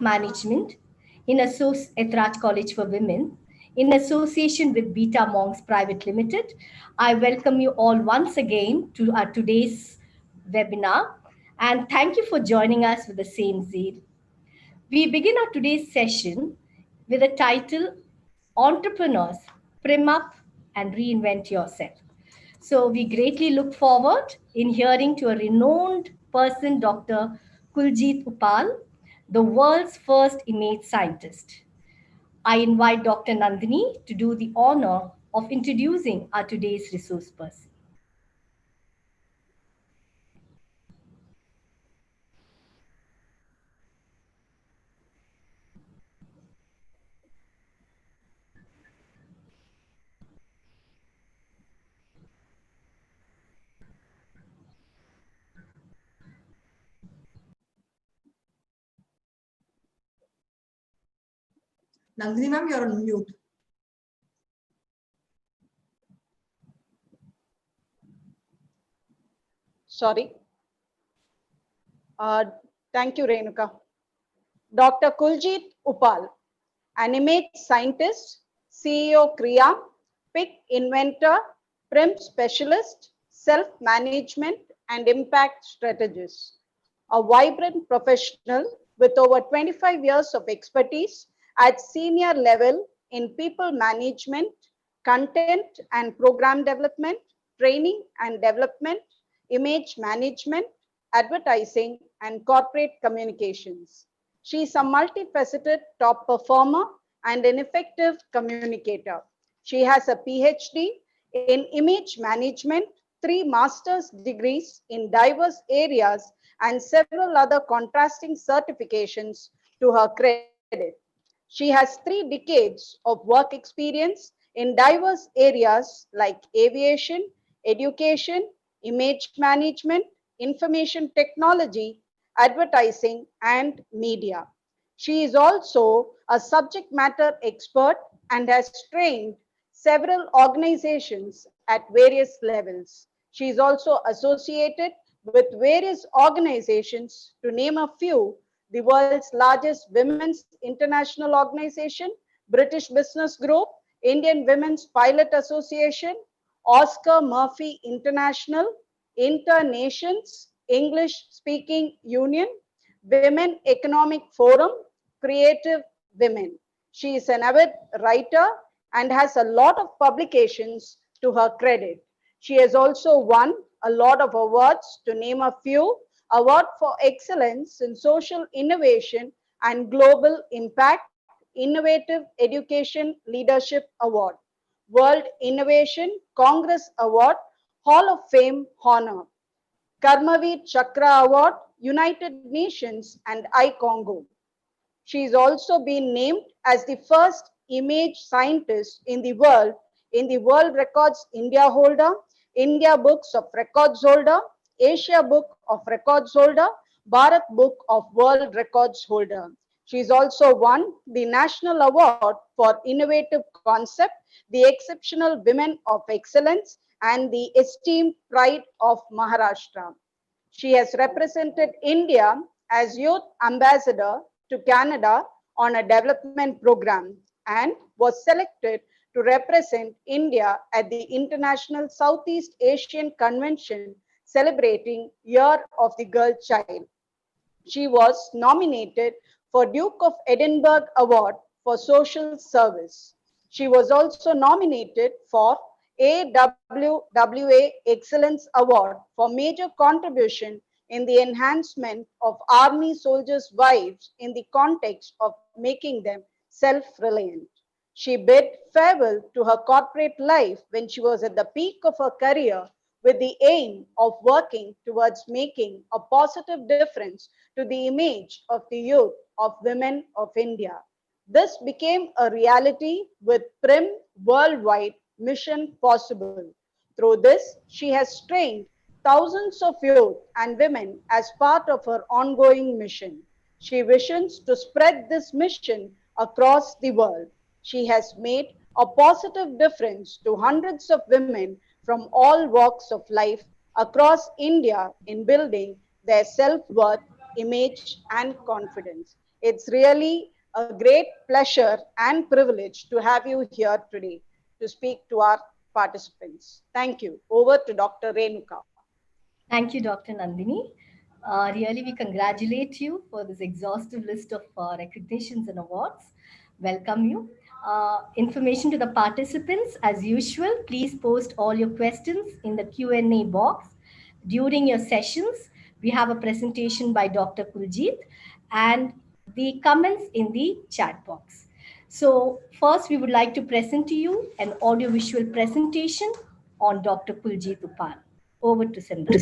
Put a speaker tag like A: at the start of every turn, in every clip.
A: Management in ETHIRAJ College for Women in association with Beta Monks Private Limited. I welcome you all once again to our today's webinar and thank you for joining us with the same zeal. We begin our today's session with the title Entrepreneurs, Prim Up and Reinvent Yourself. So we greatly look forward in hearing to a renowned person, Dr. Kuiljeit UPPAAL, the world's first image scientist. I invite Dr. Nandini to do the honor of introducing our today's resource person.
B: Nandini ma'am, you're on mute.
C: Sorry. Thank you, Renuka. Dr. Kuiljeit UPPAAL, an image scientist, CEO KREA, PIC inventor, PRIM specialist, self-management and impact strategist. A vibrant professional with over 25 years of expertise at senior level in people management, content and program development, training and development, image management, advertising, and corporate communications. She is a multifaceted top performer and an effective communicator. She has a PhD in image management, 3 master's degrees in diverse areas, and several other contrasting certifications to her credit. She has 3 decades of work experience in diverse areas like aviation, education, image management, information technology, advertising, and media. She is also a subject matter expert and has trained several organizations at various levels. She is also associated with various organizations, to name a few: the world's largest women's international organization, British Business Group, Indian Women's Pilot Association, Oscar Murphy International, Internations, English Speaking Union, Women Economic Forum, Creative Women. She is an avid writer and has a lot of publications to her credit. She has also won a lot of awards, to name a few: Award for Excellence in Social Innovation and Global Impact, Innovative Education Leadership Award, World Innovation Congress Award, Hall of Fame Honor, Karmavir Chakra Award, United Nations, and iCongo. She is also been named as the first image scientist in the World Records India holder, India Books of Records holder, Asia Book of Records holder, Bharat Book of World Records holder. She has also won the National Award for Innovative Concept, the Exceptional Women of Excellence, and the Esteemed Pride of Maharashtra. She has represented India as Youth Ambassador to Canada on a development program and was selected to represent India at the International Southeast Asian Convention celebrating Year of the Girl Child. She was nominated for Duke of Edinburgh Award for Social Service. She was also nominated for AWWA Excellence Award for major contribution in the enhancement of army soldiers' wives in the context of making them self-reliant. She bid farewell to her corporate life when she was at the peak of her career with the aim of working towards making a positive difference to the image of the youth of women of India. This became a reality with PRIM Worldwide Mission Possible. Through this, she has trained thousands of youth and women as part of her ongoing mission. She wishes to spread this mission across the world. She has made a positive difference to hundreds of women from all walks of life across India in building their self-worth, image, and confidence. It's really a great pleasure and privilege to have you here today to speak to our participants. Thank you. Over to Dr. Renuka.
A: Thank you, Dr. Nandini. Really, we congratulate you for this exhaustive list of recognitions and awards. Welcome you. Information to the participants, as usual, please post all your questions in the Q&A box. During your sessions, we have a presentation by Dr. Kuljit and the comments in the chat box. So first, we would like to present to you an audiovisual presentation on Dr. Kuljeit Uppal. Over to Sandra.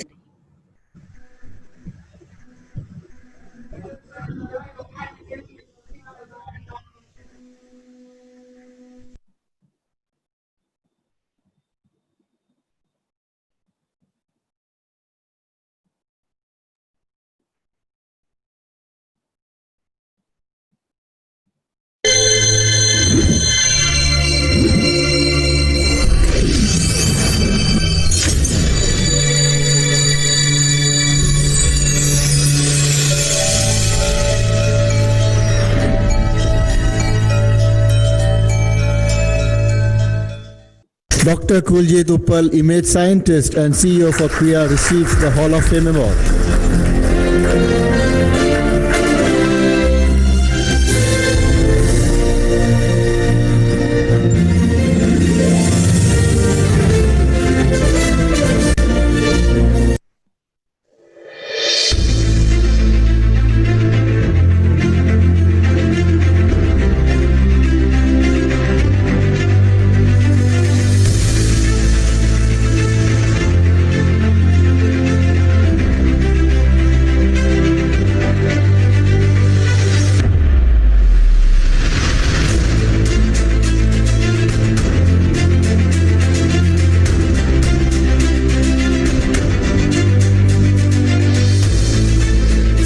D: Dr. KUILJEIT Uppal, image scientist and CEO for KREA, receives the Hall of Fame Award.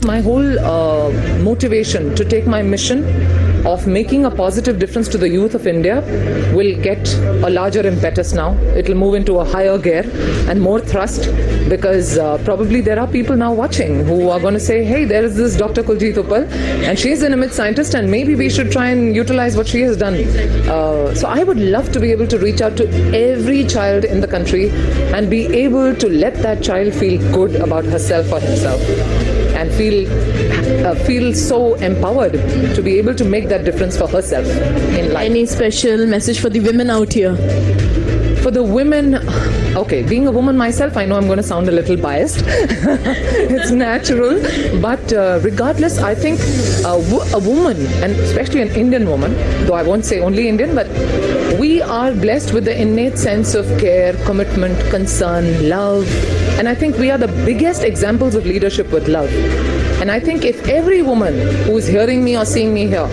E: My whole motivation to take my mission of making a positive difference to the youth of India will get a larger impetus now. It will move into a higher gear and more thrust, because probably there are people now watching who are going to say, hey, there is this Dr. KUILJEIT Uppal and she's an image scientist and maybe we should try and utilize what she has done. So I would love to be able to reach out to every child in the country and be able to let that child feel good about herself or himself and feel so empowered to be able to make that difference for herself in life.
F: Any special message for the women out here?
E: For the women, okay, being a woman myself, I know I'm going to sound a little biased. It's natural. But regardless, I think a woman, and especially an Indian woman, though I won't say only Indian, but we are blessed with the innate sense of care, commitment, concern, love. And I think we are the biggest examples of leadership with love. And I think if every woman who is hearing me or seeing me here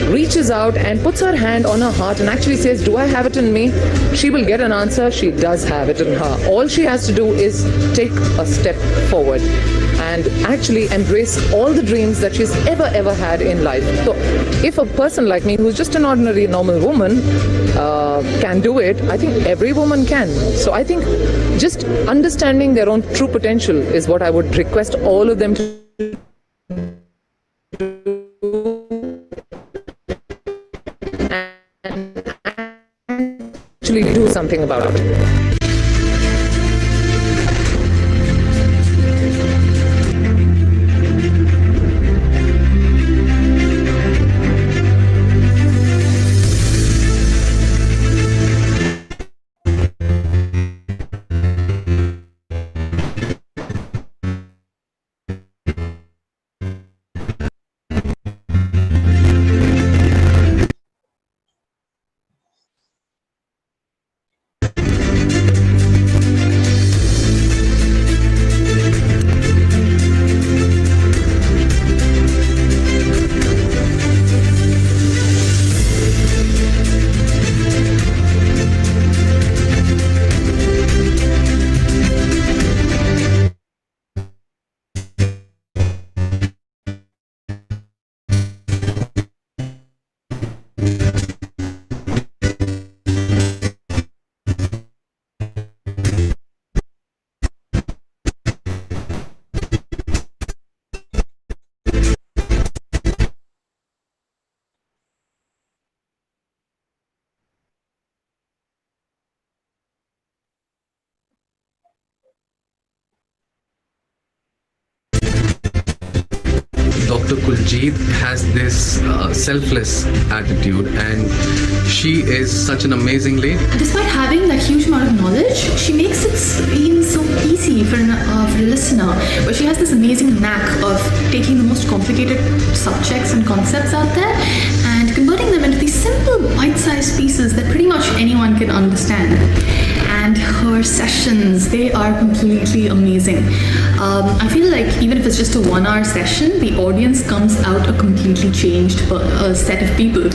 E: reaches out and puts her hand on her heart and actually says, do I have it in me? She will get an answer. She does have it in her. All she has to do is take a step forward and actually embrace all the dreams that she's ever had in life. So if a person like me, who's just an ordinary normal woman, can do it, I think every woman can. So I think just understanding their own true potential is what I would request all of them to do. And actually do something about it.
G: Dr. Kuljeit has this selfless attitude, and she is such an amazing lady.
H: Despite having that huge amount of knowledge, she makes it seem so easy for a listener, but she has this amazing knack of taking the most complicated subjects and concepts out there and converting them into these simple bite-sized pieces that pretty much anyone can understand. And her sessions, they are completely amazing. I feel like even if it's just a 1-hour session, the audience comes out a completely changed set of people.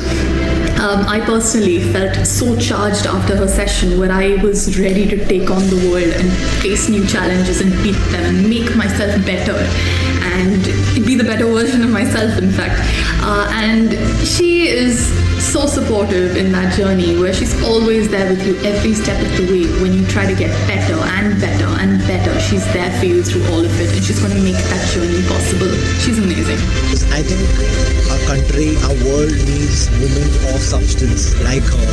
H: I personally felt so charged after her session, where I was ready to take on the world and face new challenges and beat them and make myself better and be the better version of myself, in fact. And she is so supportive in that journey, where she's always there with you every step of the way. When you try to get better and better and better, she's there for you through all of it, and she's going to make that journey possible. She's amazing.
I: I think our country, our world needs women of substance like her,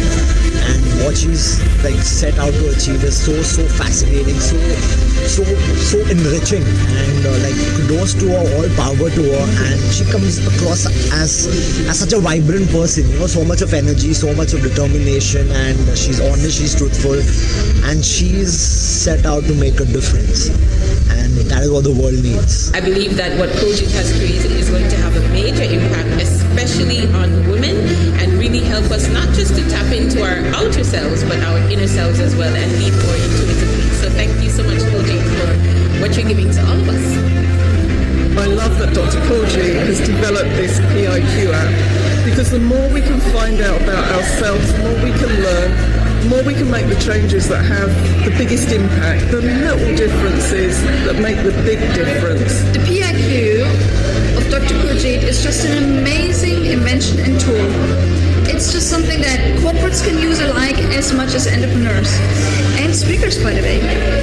I: and what she's like set out to achieve is so fascinating, so enriching, and like kudos to her, all power to her. And she comes across as such a vibrant person, you know, so much of energy, so much of determination, and she's honest, she's truthful, and she's set out to make a difference, and that is what the world needs.
J: I believe that what KUILJEIT has created is going to have a major impact, especially on women, and really help us not just to tap into our outer selves, but our inner selves as well, and lead more intuitively. So thank you so much, KUILJEIT, for what you're giving to all of us.
K: I love that Dr. KUILJEIT has developed this PIQ app, because the more we can find out about ourselves, the more we can learn, the more we can make the changes that have the biggest impact, the little differences that make the big difference.
L: The PIQ of Dr. KUILJEIT is just an amazing invention and tool. It's just something that corporates can use alike as much as entrepreneurs and speakers, by the way.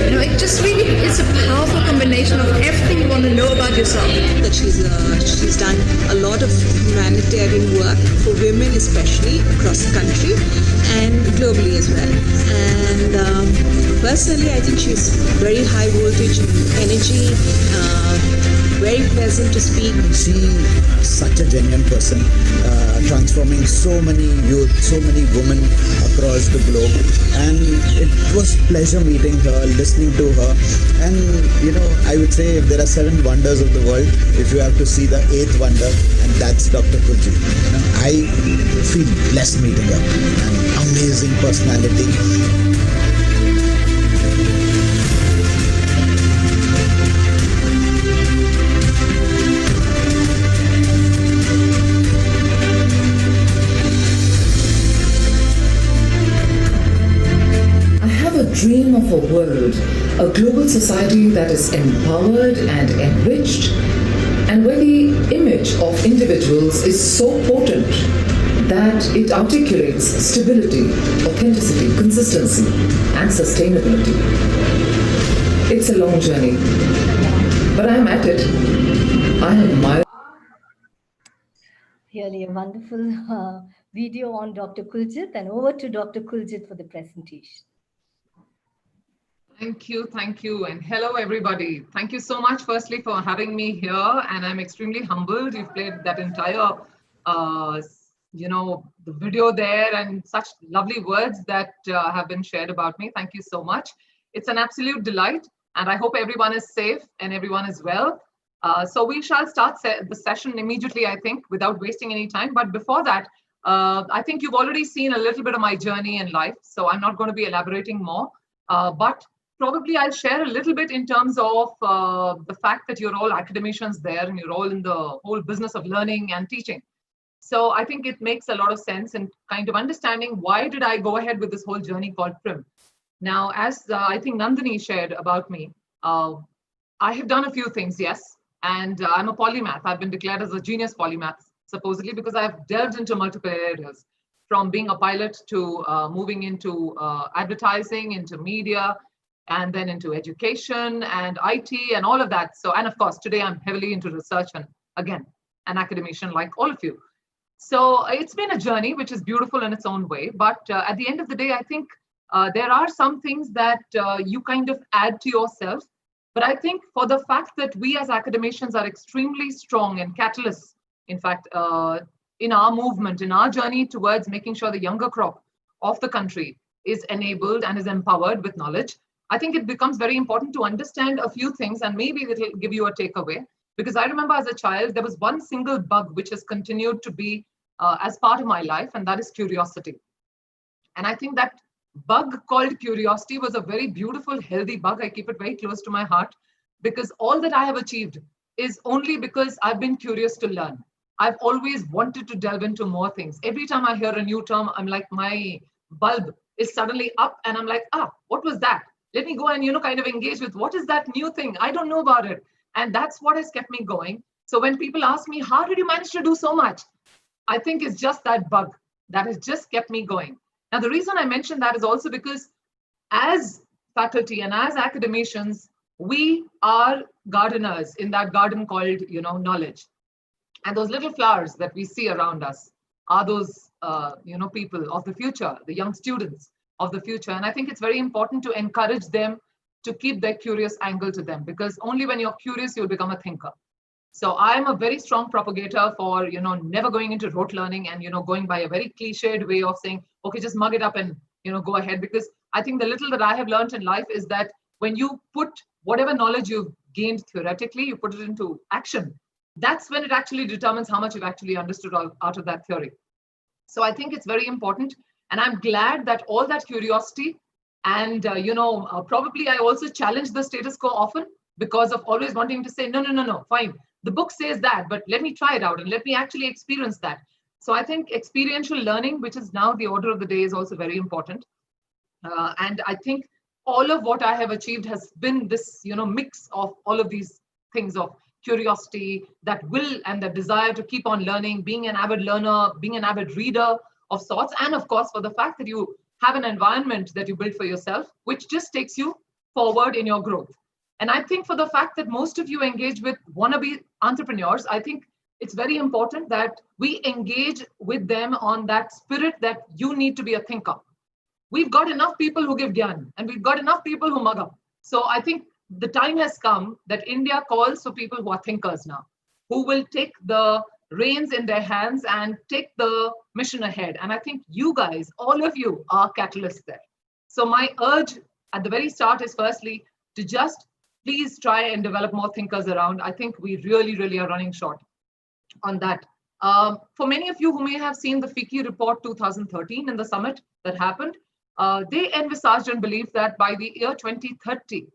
L: You know, it just really is a powerful combination of everything you want to know about yourself.
M: That she's done a lot of humanitarian work for women, especially across the country and globally as well. And personally, I think she's very high voltage energy, very pleasant to speak.
I: She's such a genuine person, transforming so many youth, so many women across the globe, and it was pleasure meeting her, listening to her. And you know, I would say if there are 7 wonders of the world, if you have to see the 8th wonder, and that's Dr. KUILJEIT. You know, I feel blessed meeting her. An amazing personality.
E: Dream of a world, a global society that is empowered and enriched, and where the image of individuals is so potent that it articulates stability, authenticity, consistency, and sustainability. It's a long journey, but I'm at it. I admire.
A: Really a wonderful video on Dr. KUILJEIT, and over to Dr. KUILJEIT for the presentation.
N: Thank you, and hello everybody. Thank you so much firstly for having me here, and I'm extremely humbled. You've played that entire, the video there, and such lovely words that have been shared about me. Thank you so much. It's an absolute delight, and I hope everyone is safe and everyone is well. So we shall start the session immediately, I think, without wasting any time. But before that, I think you've already seen a little bit of my journey in life, so I'm not going to be elaborating more. But probably I'll share a little bit in terms of the fact that you're all academicians there and you're all in the whole business of learning and teaching. So I think it makes a lot of sense in kind of understanding why did I go ahead with this whole journey called PRIM. Now, as I think Nandini shared about me, I have done a few things, yes, and I'm a polymath. I've been declared as a genius polymath, supposedly, because I've delved into multiple areas, from being a pilot to moving into advertising, into media, and then into education and IT and all of that. So, and of course, today I'm heavily into research and again, an academician like all of you. So it's been a journey, which is beautiful in its own way. But at the end of the day, I think there are some things that you kind of add to yourself But I think for the fact that we as academicians are extremely strong and catalysts, in fact, in our movement, in our journey towards making sure the younger crop of the country is enabled and is empowered with knowledge, I think it becomes very important to understand a few things, and maybe it will give you a takeaway. Because I remember as a child, there was one single bug which has continued to be as part of my life, and that is curiosity. And I think that bug called curiosity was a very beautiful, healthy bug. I keep it very close to my heart because all that I have achieved is only because I've been curious to learn. I've always wanted to delve into more things. Every time I hear a new term, I'm like, my bulb is suddenly up and I'm like, what was that? Let me go and, kind of engage with what is that new thing? I don't know about it. And that's what has kept me going. So when people ask me, how did you manage to do so much? I think it's just that bug that has just kept me going. Now, the reason I mention that is also because as faculty and as academicians, we are gardeners in that garden called, knowledge. And those little flowers that we see around us are those, people of the future, the young students of the future. And I think it's very important to encourage them to keep their curious angle to them, because only when you're curious, you'll become a thinker. So I'm a very strong propagator for, never going into rote learning and, going by a very cliched way of saying, okay, just mug it up and, go ahead. Because I think the little that I have learned in life is that when you put whatever knowledge you've gained theoretically, you put it into action. That's when it actually determines how much you've actually understood out of that theory. So I think it's very important. And I'm glad that all that curiosity and, probably I also challenge the status quo often because of always wanting to say, no, fine. The book says that, but let me try it out and let me actually experience that. So I think experiential learning, which is now the order of the day, is also very important. And I think all of what I have achieved has been this, mix of all of these things of curiosity, that will and the desire to keep on learning, being an avid learner, being an avid reader of sorts, and of course, for the fact that you have an environment that you build for yourself, which just takes you forward in your growth. And I think for the fact that most of you engage with wannabe entrepreneurs, I think it's very important that we engage with them on that spirit that you need to be a thinker. We've got enough people who give gyan and we've got enough people who mug up. So I think the time has come that India calls for people who are thinkers now, who will take the reins in their hands and take the mission ahead. And I think you guys, all of you, are catalysts there. So my urge at the very start is firstly to just please try and develop more thinkers around. I think we really are running short on that. For many of you who may have seen the FICCI report 2013 in the summit that happened, they envisaged and believed that by the year 2030,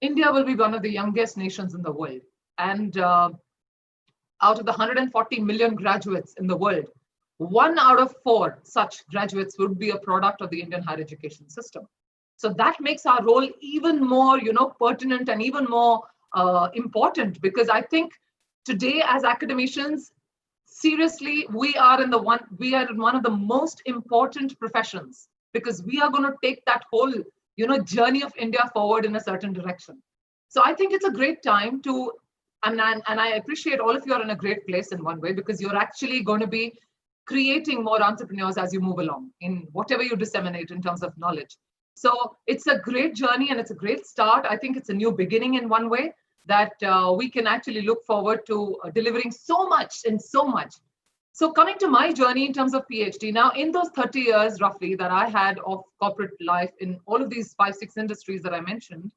N: India will be one of the youngest nations in the world. And out of the 140 million graduates in the world, 1 out of 4 such graduates would be a product of the Indian higher education system. So that makes our role even more, pertinent and even more important, because I think today as academicians, seriously, we are in one of the most important professions, because we are going to take that whole, journey of India forward in a certain direction. So I think it's a great time to, and I appreciate all of you are in a great place in one way, because you're actually going to be creating more entrepreneurs as you move along in whatever you disseminate in terms of knowledge. So it's a great journey and it's a great start. I think it's a new beginning in one way that we can actually look forward to delivering so much and so much. So coming to my journey in terms of PhD, now in those 30 years roughly that I had of corporate life in all of these 5-6 industries that I mentioned,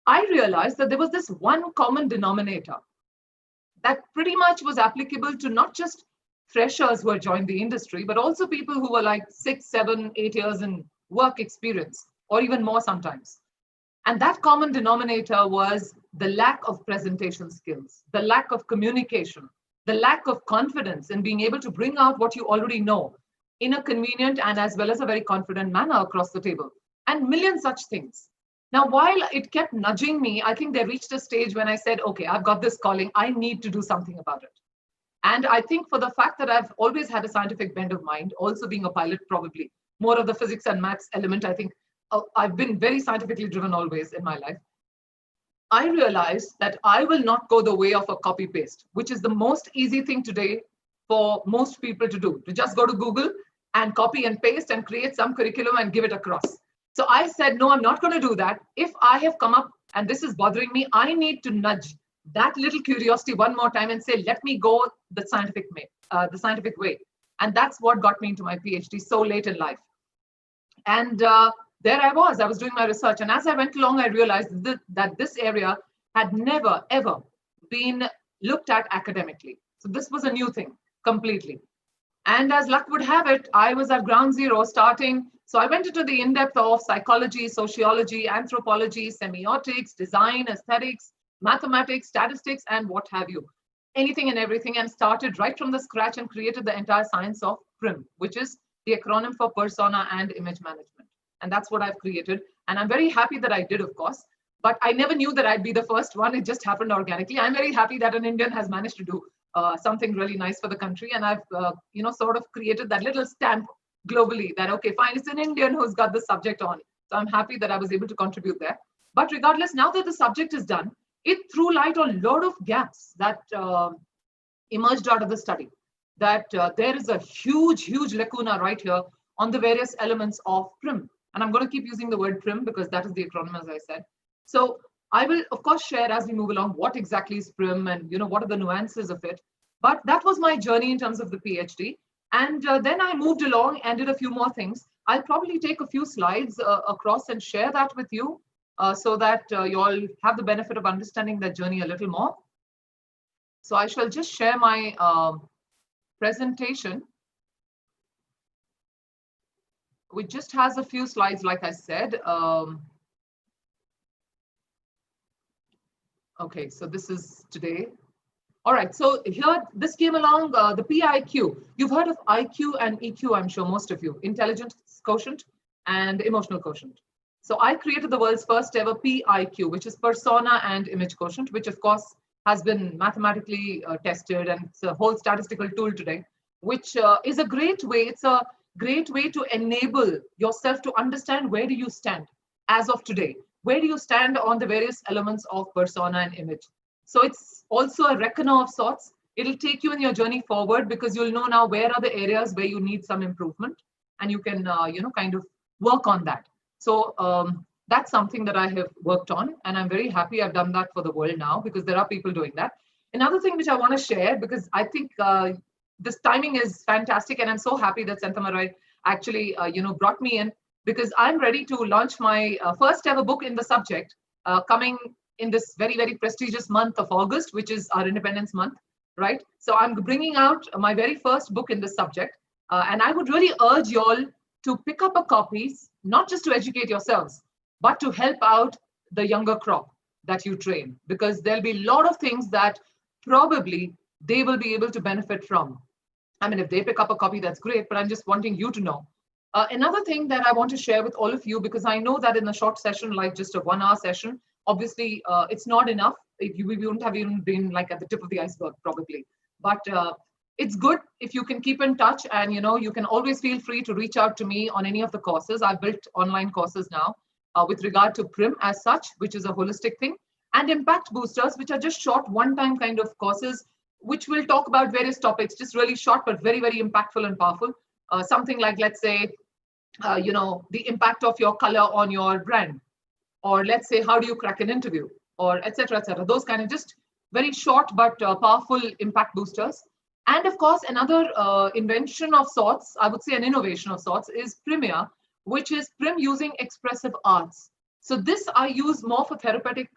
N: I realized that there was this one common denominator that pretty much was applicable to not just freshers who had joined the industry, but also people who were like 6, 7, 8 years in work experience, or even more sometimes. And that common denominator was the lack of presentation skills, the lack of communication, the lack of confidence in being able to bring out what you already know in a convenient and as well as a very confident manner across the table, and million such things. Now, while it kept nudging me, I think they reached a stage when I said, okay, I've got this calling, I need to do something about it. And I think for the fact that I've always had a scientific bent of mind, also being a pilot, probably more of the physics and maths element, I think I've been very scientifically driven always in my life. I realized that I will not go the way of a copy paste, which is the most easy thing today for most people to do, to just go to Google and copy and paste and create some curriculum and give it across. So I said, no, I'm not going to do that. If I have come up and this is bothering me, I need to nudge that little curiosity one more time and say, let me go the scientific way. And that's what got me into my PhD so late in life. And there I was doing my research. And as I went along, I realized that this area had never, ever been looked at academically. So this was a new thing completely. And as luck would have it, I was at ground zero starting. So I went into the in-depth of psychology, sociology, anthropology, semiotics, design, aesthetics, mathematics, statistics, and what have you. Anything and everything, and started right from the scratch and created the entire science of PRIM, which is the acronym for Persona and Image Management. And that's what I've created. And I'm very happy that I did, of course. But I never knew that I'd be the first one. It just happened organically. I'm very happy that an Indian has managed to do something really nice for the country. And I've, sort of created that little stamp globally that, okay, fine, it's an Indian who's got the subject on. So I'm happy that I was able to contribute there. But regardless, now that the subject is done, it threw light on a lot of gaps that emerged out of the study. That there is a huge, huge lacuna right here on the various elements of PRIM. And I'm going to keep using the word PRIM because that is the acronym, as I said. So I will, of course, share as we move along what exactly is PRIM and what are the nuances of it. But that was my journey in terms of the PhD. And then I moved along and did a few more things. I'll probably take a few slides across and share that with you so that you all have the benefit of understanding that journey a little more. So I shall just share my presentation, which just has a few slides, like I said. Okay, so this is today. All right, so here, this came along, the PIQ. You've heard of IQ and EQ, I'm sure most of you, intelligence quotient and emotional quotient. So I created the world's first ever PIQ, which is persona and image quotient, which of course has been mathematically tested, and it's a whole statistical tool today, which is a great way. It's a great way to enable yourself to understand where do you stand as of today. Where do you stand on the various elements of persona and image? So it's also a reckoner of sorts. It'll take you in your journey forward because you'll know now where are the areas where you need some improvement, and you can, kind of work on that. So that's something that I have worked on, and I'm very happy I've done that for the world now because there are people doing that. Another thing which I want to share, because I think this timing is fantastic, and I'm so happy that Santamarai actually, brought me in, because I'm ready to launch my first ever book in the subject coming in this very, very prestigious month of August, which is our Independence Month, right? So I'm bringing out my very first book in this subject. And I would really urge you all to pick up a copy, not just to educate yourselves, but to help out the younger crop that you train, because there'll be a lot of things that probably they will be able to benefit from. I mean, if they pick up a copy, that's great, but I'm just wanting you to know. Another thing that I want to share with all of you, because I know that in a short session, like just a 1 hour session, obviously it's not enough. We wouldn't have even been like at the tip of the iceberg probably, but it's good if you can keep in touch, and you can always feel free to reach out to me on any of the courses. I've built online courses now with regard to PRIM as such, which is a holistic thing, and impact boosters, which are just short one-time kind of courses, which will talk about various topics, just really short, but very, very impactful and powerful. Something like, let's say, the impact of your color on your brand, or let's say, how do you crack an interview, or etc., etc. Those kind of just very short but powerful impact boosters. And of course, another invention of sorts, I would say an innovation of sorts, is PRIMIA, which is PRIM using expressive arts. So this I use more for therapeutic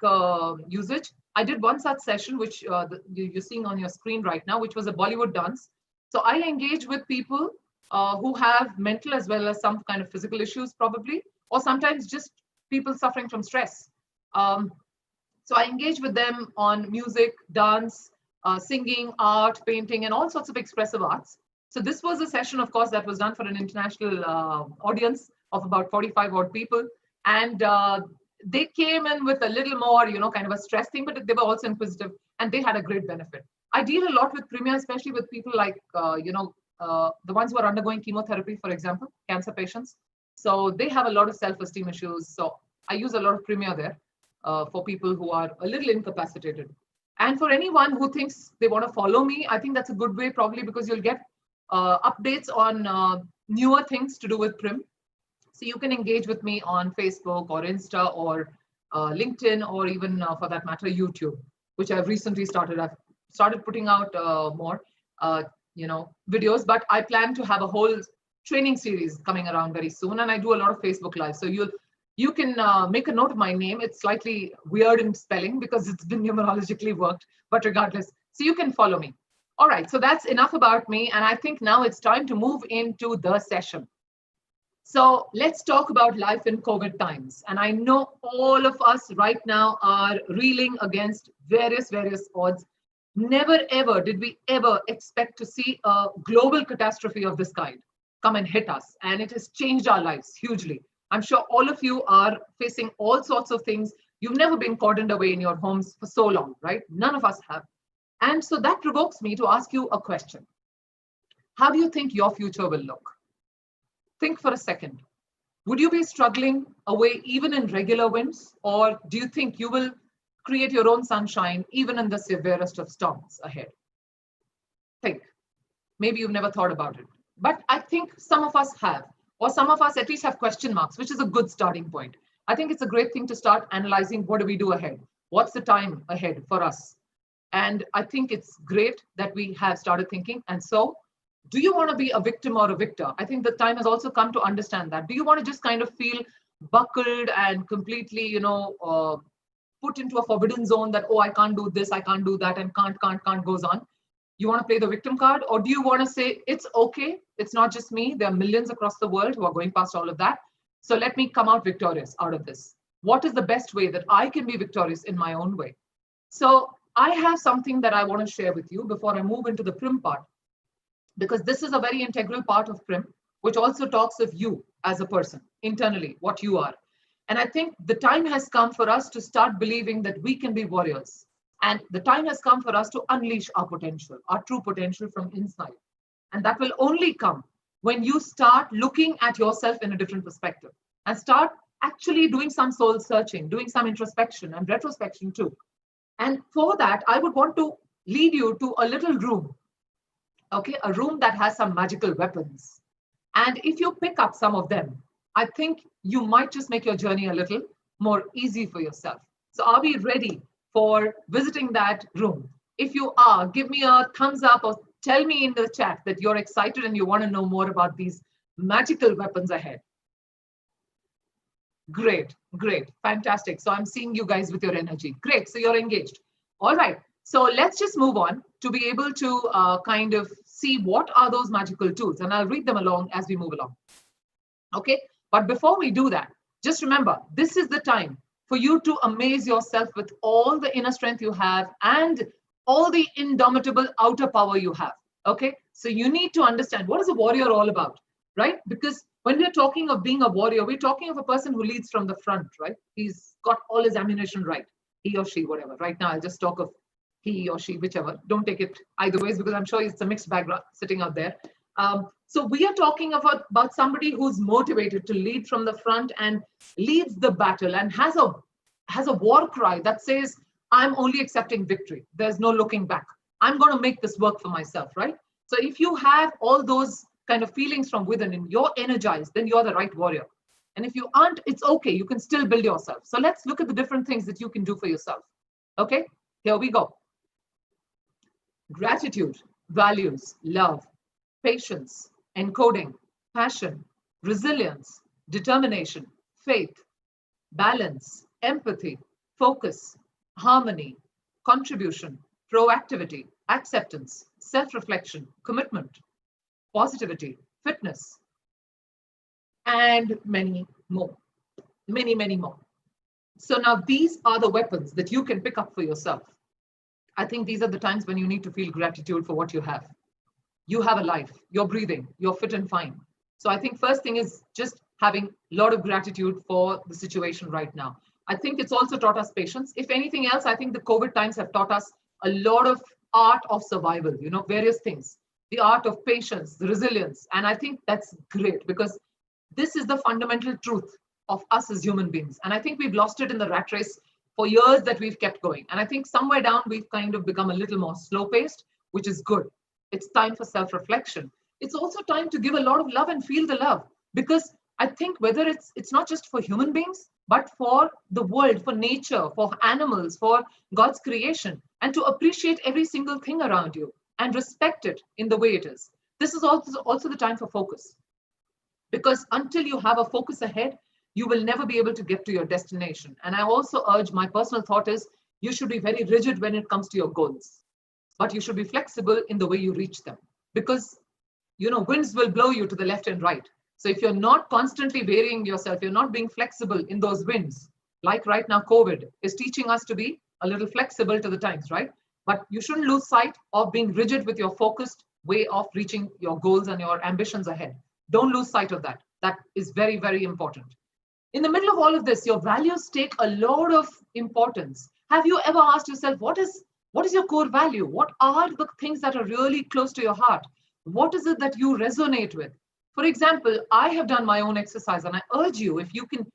N: usage. I did one such session, which you're seeing on your screen right now, which was a Bollywood dance. So I engage with people who have mental as well as some kind of physical issues probably, or sometimes just people suffering from stress. So I engage with them on music, dance, singing, art, painting, and all sorts of expressive arts. So this was a session, of course, that was done for an international audience of about 45 odd people. And they came in with a little more, kind of a stress thing, but they were also inquisitive, and they had a great benefit. I deal a lot with PRIMIA, especially with people like, the ones who are undergoing chemotherapy, for example, cancer patients. So they have a lot of self-esteem issues. So I use a lot of PRIMIA there for people who are a little incapacitated. And for anyone who thinks they want to follow me, I think that's a good way, probably because you'll get updates on newer things to do with PRIM. So you can engage with me on Facebook or Insta or LinkedIn, or even for that matter, YouTube, which I've recently started. I've started putting out more, videos, but I plan to have a whole training series coming around very soon. And I do a lot of Facebook Live. So you can make a note of my name. It's slightly weird in spelling because it's been numerologically worked, but regardless, so you can follow me. All right, so that's enough about me. And I think now it's time to move into the session. So let's talk about life in COVID times. And I know all of us right now are reeling against various odds. Never ever did we ever expect to see a global catastrophe of this kind come and hit us. And it has changed our lives hugely. I'm sure all of you are facing all sorts of things. You've never been cordoned away in your homes for so long, right? None of us have. And so that provokes me to ask you a question. How do you think your future will look? Think for a second. Would you be struggling away even in regular winds? Or do you think you will create your own sunshine even in the severest of storms ahead? Think. Maybe you've never thought about it. But I think some of us have, or some of us at least have question marks, which is a good starting point. I think it's a great thing to start analyzing, what do we do ahead? What's the time ahead for us? And I think it's great that we have started thinking. And so, do you want to be a victim or a victor? I think the time has also come to understand that. Do you want to just kind of feel buckled and completely, put into a forbidden zone that, oh, I can't do this, I can't do that, and can't goes on? You want to play the victim card? Or do you want to say, it's okay, it's not just me, there are millions across the world who are going past all of that. So let me come out victorious out of this. What is the best way that I can be victorious in my own way? So I have something that I want to share with you before I move into the PRIM part, because this is a very integral part of PRIM, which also talks of you as a person, internally, what you are. And I think the time has come for us to start believing that we can be warriors. And the time has come for us to unleash our potential, our true potential from inside. And that will only come when you start looking at yourself in a different perspective and start actually doing some soul searching, doing some introspection and retrospection too. And for that, I would want to lead you to a little room, okay, a room that has some magical weapons. And if you pick up some of them, I think you might just make your journey a little more easy for yourself. So are we ready for visiting that room? If you are, give me a thumbs up or tell me in the chat that you're excited and you want to know more about these magical weapons ahead. Great, fantastic. So I'm seeing you guys with your energy. Great, so you're engaged. All right, so let's just move on to be able to kind of see what are those magical tools, and I'll read them along as we move along. Okay, but before we do that, just remember, this is the time for you to amaze yourself with all the inner strength you have and all the indomitable outer power you have. Okay, so you need to understand, what is a warrior all about, right? Because when we're talking of being a warrior, we're talking of a person who leads from the front, right? He's got all his ammunition right, he or she, whatever. Right now, I'll just talk of he or she, whichever. Don't take it either ways, because I'm sure it's a mixed background sitting out there. So we are talking about somebody who's motivated to lead from the front and leads the battle and has a war cry that says, I'm only accepting victory. There's no looking back. I'm going to make this work for myself, right? So if you have all those kind of feelings from within and you're energized, then you're the right warrior. And if you aren't, it's okay. You can still build yourself. So let's look at the different things that you can do for yourself. Okay, here we go. Gratitude, values, love, patience, encoding, passion, resilience, determination, faith, balance, empathy, focus, harmony, contribution, proactivity, acceptance, self-reflection, commitment, positivity, fitness, and many more. Many more. So now these are the weapons that you can pick up for yourself. I think these are the times when you need to feel gratitude for what you have. You have a life, you're breathing, you're fit and fine. So I think first thing is just having a lot of gratitude for the situation right now. I think it's also taught us patience. If anything else, I think the COVID times have taught us a lot of art of survival, various things, the art of patience, the resilience. And I think that's great because this is the fundamental truth of us as human beings. And I think we've lost it in the rat race for years that we've kept going. And I think somewhere down, we've kind of become a little more slow-paced, which is good. It's time for self-reflection. It's also time to give a lot of love and feel the love, because I think whether it's not just for human beings, but for the world, for nature, for animals, for God's creation, and to appreciate every single thing around you and respect it in the way it is. This is also the time for focus. Because until you have a focus ahead, you will never be able to get to your destination. And I also urge, my personal thought is, you should be very rigid when it comes to your goals, but you should be flexible in the way you reach them. Because, winds will blow you to the left and right. So if you're not constantly varying yourself, you're not being flexible in those winds, like right now, COVID is teaching us to be a little flexible to the times, right? But you shouldn't lose sight of being rigid with your focused way of reaching your goals and your ambitions ahead. Don't lose sight of that. That is very, very important. In the middle of all of this, your values take a lot of importance. Have you ever asked yourself, what is your core value? What are the things that are really close to your heart? What is it that you resonate with? For example, I have done my own exercise, and I urge you, if you can,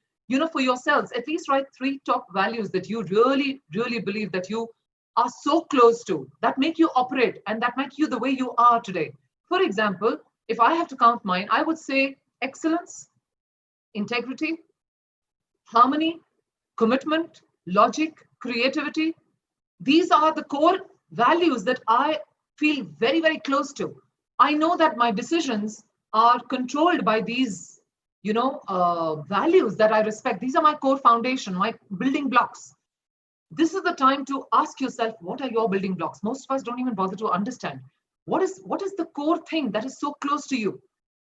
N: for yourselves, at least write 3 top values that you really, really believe that you are so close to, that make you operate and that make you the way you are today. For example, if I have to count mine, I would say excellence, integrity, harmony, commitment, logic, creativity. These are the core values that I feel very, very close to. I know that my decisions are controlled by these, values that I respect. These are my core foundation, my building blocks. This is the time to ask yourself, what are your building blocks? Most of us don't even bother to understand. What is the core thing that is so close to you?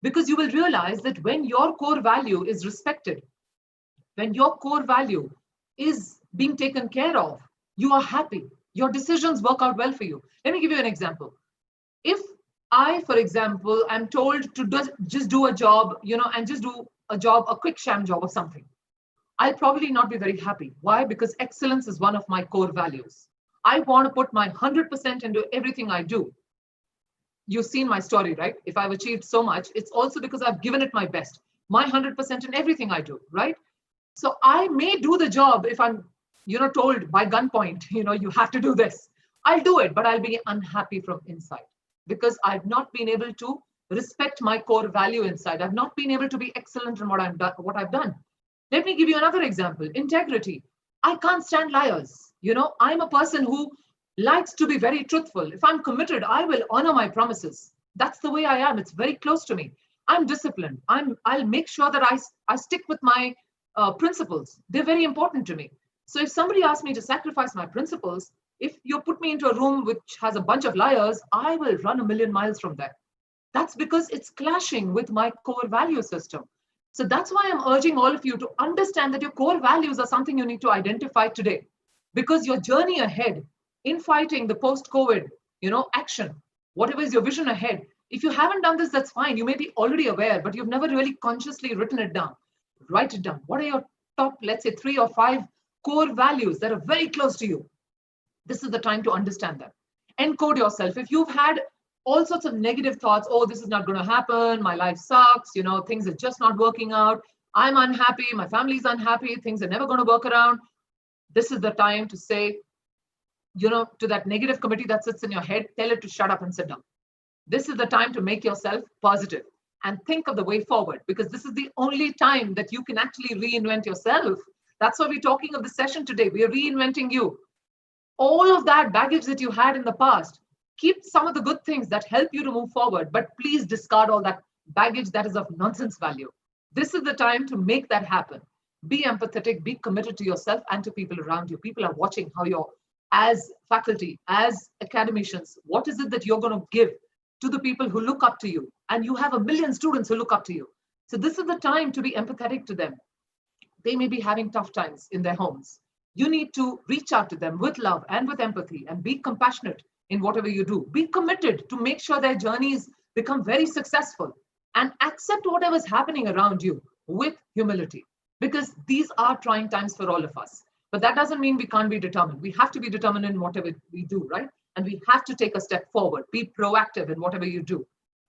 N: Because you will realize that when your core value is respected, when your core value is being taken care of, you are happy. Your decisions work out well for you. Let me give you an example. If I, for example, am told to just do a job, and just do a job, a quick sham job of something, I'll probably not be very happy. Why? Because excellence is one of my core values. I want to put my 100% into everything I do. You've seen my story, right? If I've achieved so much, it's also because I've given it my best, my 100% in everything I do, right? So I may do the job if I'm, told by gunpoint, you have to do this. I'll do it, but I'll be unhappy from inside because I've not been able to respect my core value inside. I've not been able to be excellent in what I've done. Let me give you another example. Integrity. I can't stand liars. I'm a person who likes to be very truthful. If I'm committed, I will honor my promises. That's the way I am. It's very close to me. I'm disciplined. I'll make sure that I stick with my principles. They're very important to me. So if somebody asks me to sacrifice my principles, if you put me into a room which has a bunch of liars, I will run 1,000,000 miles from there. That's because it's clashing with my core value system. So that's why I'm urging all of you to understand that your core values are something you need to identify today, because your journey ahead in fighting the post-COVID, action, whatever is your vision ahead. If you haven't done this, that's fine. You may be already aware, but you've never really consciously written it down. Write it down. What are your top, let's say 3 or 5 core values that are very close to you? This is the time to understand them. Encode yourself. If you've had all sorts of negative thoughts, oh, this is not going to happen, my life sucks, things are just not working out, I'm unhappy, my family's unhappy, things are never going to work around. This is the time to say, to that negative committee that sits in your head, tell it to shut up and sit down. This is the time to make yourself positive and think of the way forward, because this is the only time that you can actually reinvent yourself. That's why we're talking of the session today. We are reinventing you. All of that baggage that you had in the past, keep some of the good things that help you to move forward, but please discard all that baggage that is of nonsense value. This is the time to make that happen. Be empathetic, be committed to yourself and to people around you. People are watching how you're, as faculty, as academicians, what is it that you're going to give to the people who look up to you? And you have 1 million students who look up to you. So this is the time to be empathetic to them. They may be having tough times in their homes. You need to reach out to them with love and with empathy and be compassionate in whatever you do. Be committed to make sure their journeys become very successful, and accept whatever's happening around you with humility, because these are trying times for all of us. But that doesn't mean we can't be determined. We have to be determined in whatever we do, right? And we have to take a step forward, be proactive in whatever you do,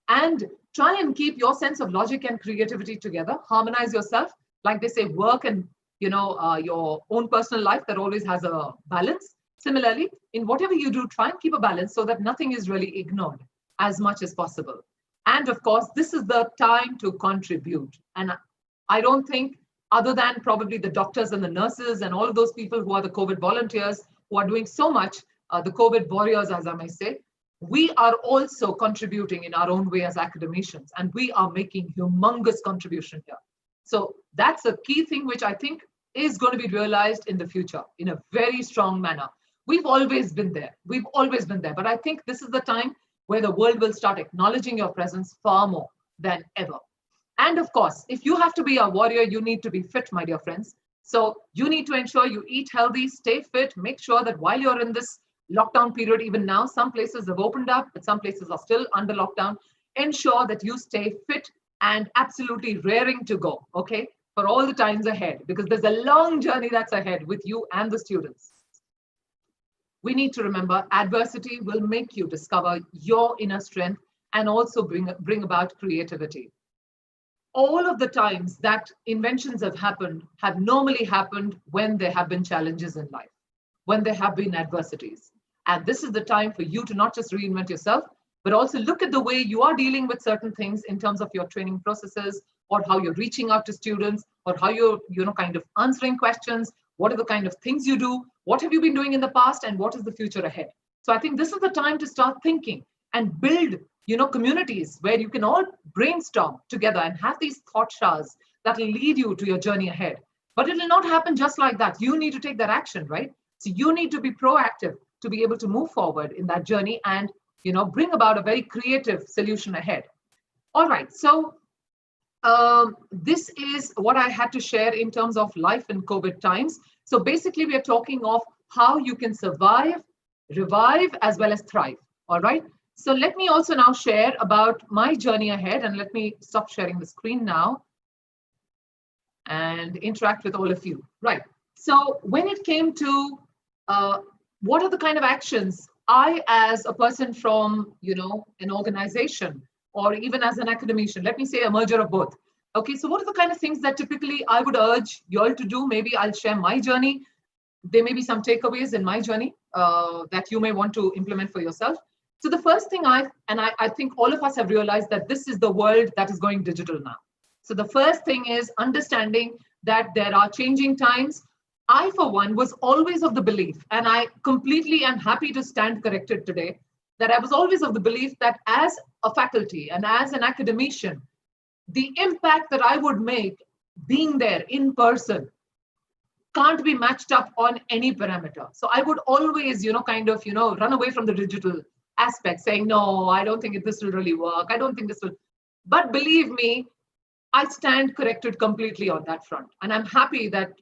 N: and try and keep your sense of logic and creativity together. Harmonize yourself. Like they say, work and your own personal life, that always has a balance. Similarly, in whatever you do, try and keep a balance so that nothing is really ignored as much as possible. And of course, this is the time to contribute. And I don't think other than probably the doctors and the nurses and all of those people who are the COVID volunteers, who are doing so much, the COVID warriors, as I may say, we are also contributing in our own way as academicians, and we are making humongous contribution here. So that's a key thing which I think is going to be realized in the future in a very strong manner. We've always been there. We've always been there. But I think this is the time where the world will start acknowledging your presence far more than ever. And of course, if you have to be a warrior, you need to be fit, my dear friends. So you need to ensure you eat healthy, stay fit, make sure that while you're in this lockdown period, even now, some places have opened up, but some places are still under lockdown. Ensure that you stay fit and absolutely raring to go, okay, for all the times ahead, because there's a long journey that's ahead with you and the students. We need to remember adversity will make you discover your inner strength and also bring about creativity. All of the times that inventions have normally happened when there have been challenges in life, when there have been adversities. And this is the time for you to not just reinvent yourself, but also look at the way you are dealing with certain things in terms of your training processes, or how you're reaching out to students, or how you're kind of answering questions. What are the kind of things you do? What have you been doing in the past, and what is the future ahead? So I think this is the time to start thinking and build communities where you can all brainstorm together and have these thought showers that will lead you to your journey ahead. But it will not happen just like that. You need to take that action, right? So you need to be proactive to be able to move forward in that journey and bring about a very creative solution ahead. All right, so this is what I had to share in terms of life in COVID times. So basically, we are talking of how you can survive, revive, as well as thrive. All right. So let me also now share about my journey ahead, and let me stop sharing the screen now and interact with all of you. Right. So when it came to what are the kind of actions I, as a person from, an organization, or even as an academician, let me say a merger of both. Okay, so what are the kind of things that typically I would urge you all to do? Maybe I'll share my journey. There may be some takeaways in my journey that you may want to implement for yourself. So the first thing I think all of us have realized that this is the world that is going digital now. So the first thing is understanding that there are changing times. I, for one, was always of the belief, and I completely am happy to stand corrected today, that I was always of the belief that as a faculty and as an academician, the impact that I would make being there in person can't be matched up on any parameter. So I would always, run away from the digital aspect, saying, no, I don't think this will really work. I don't think this will. But believe me, I stand corrected completely on that front. And I'm happy that,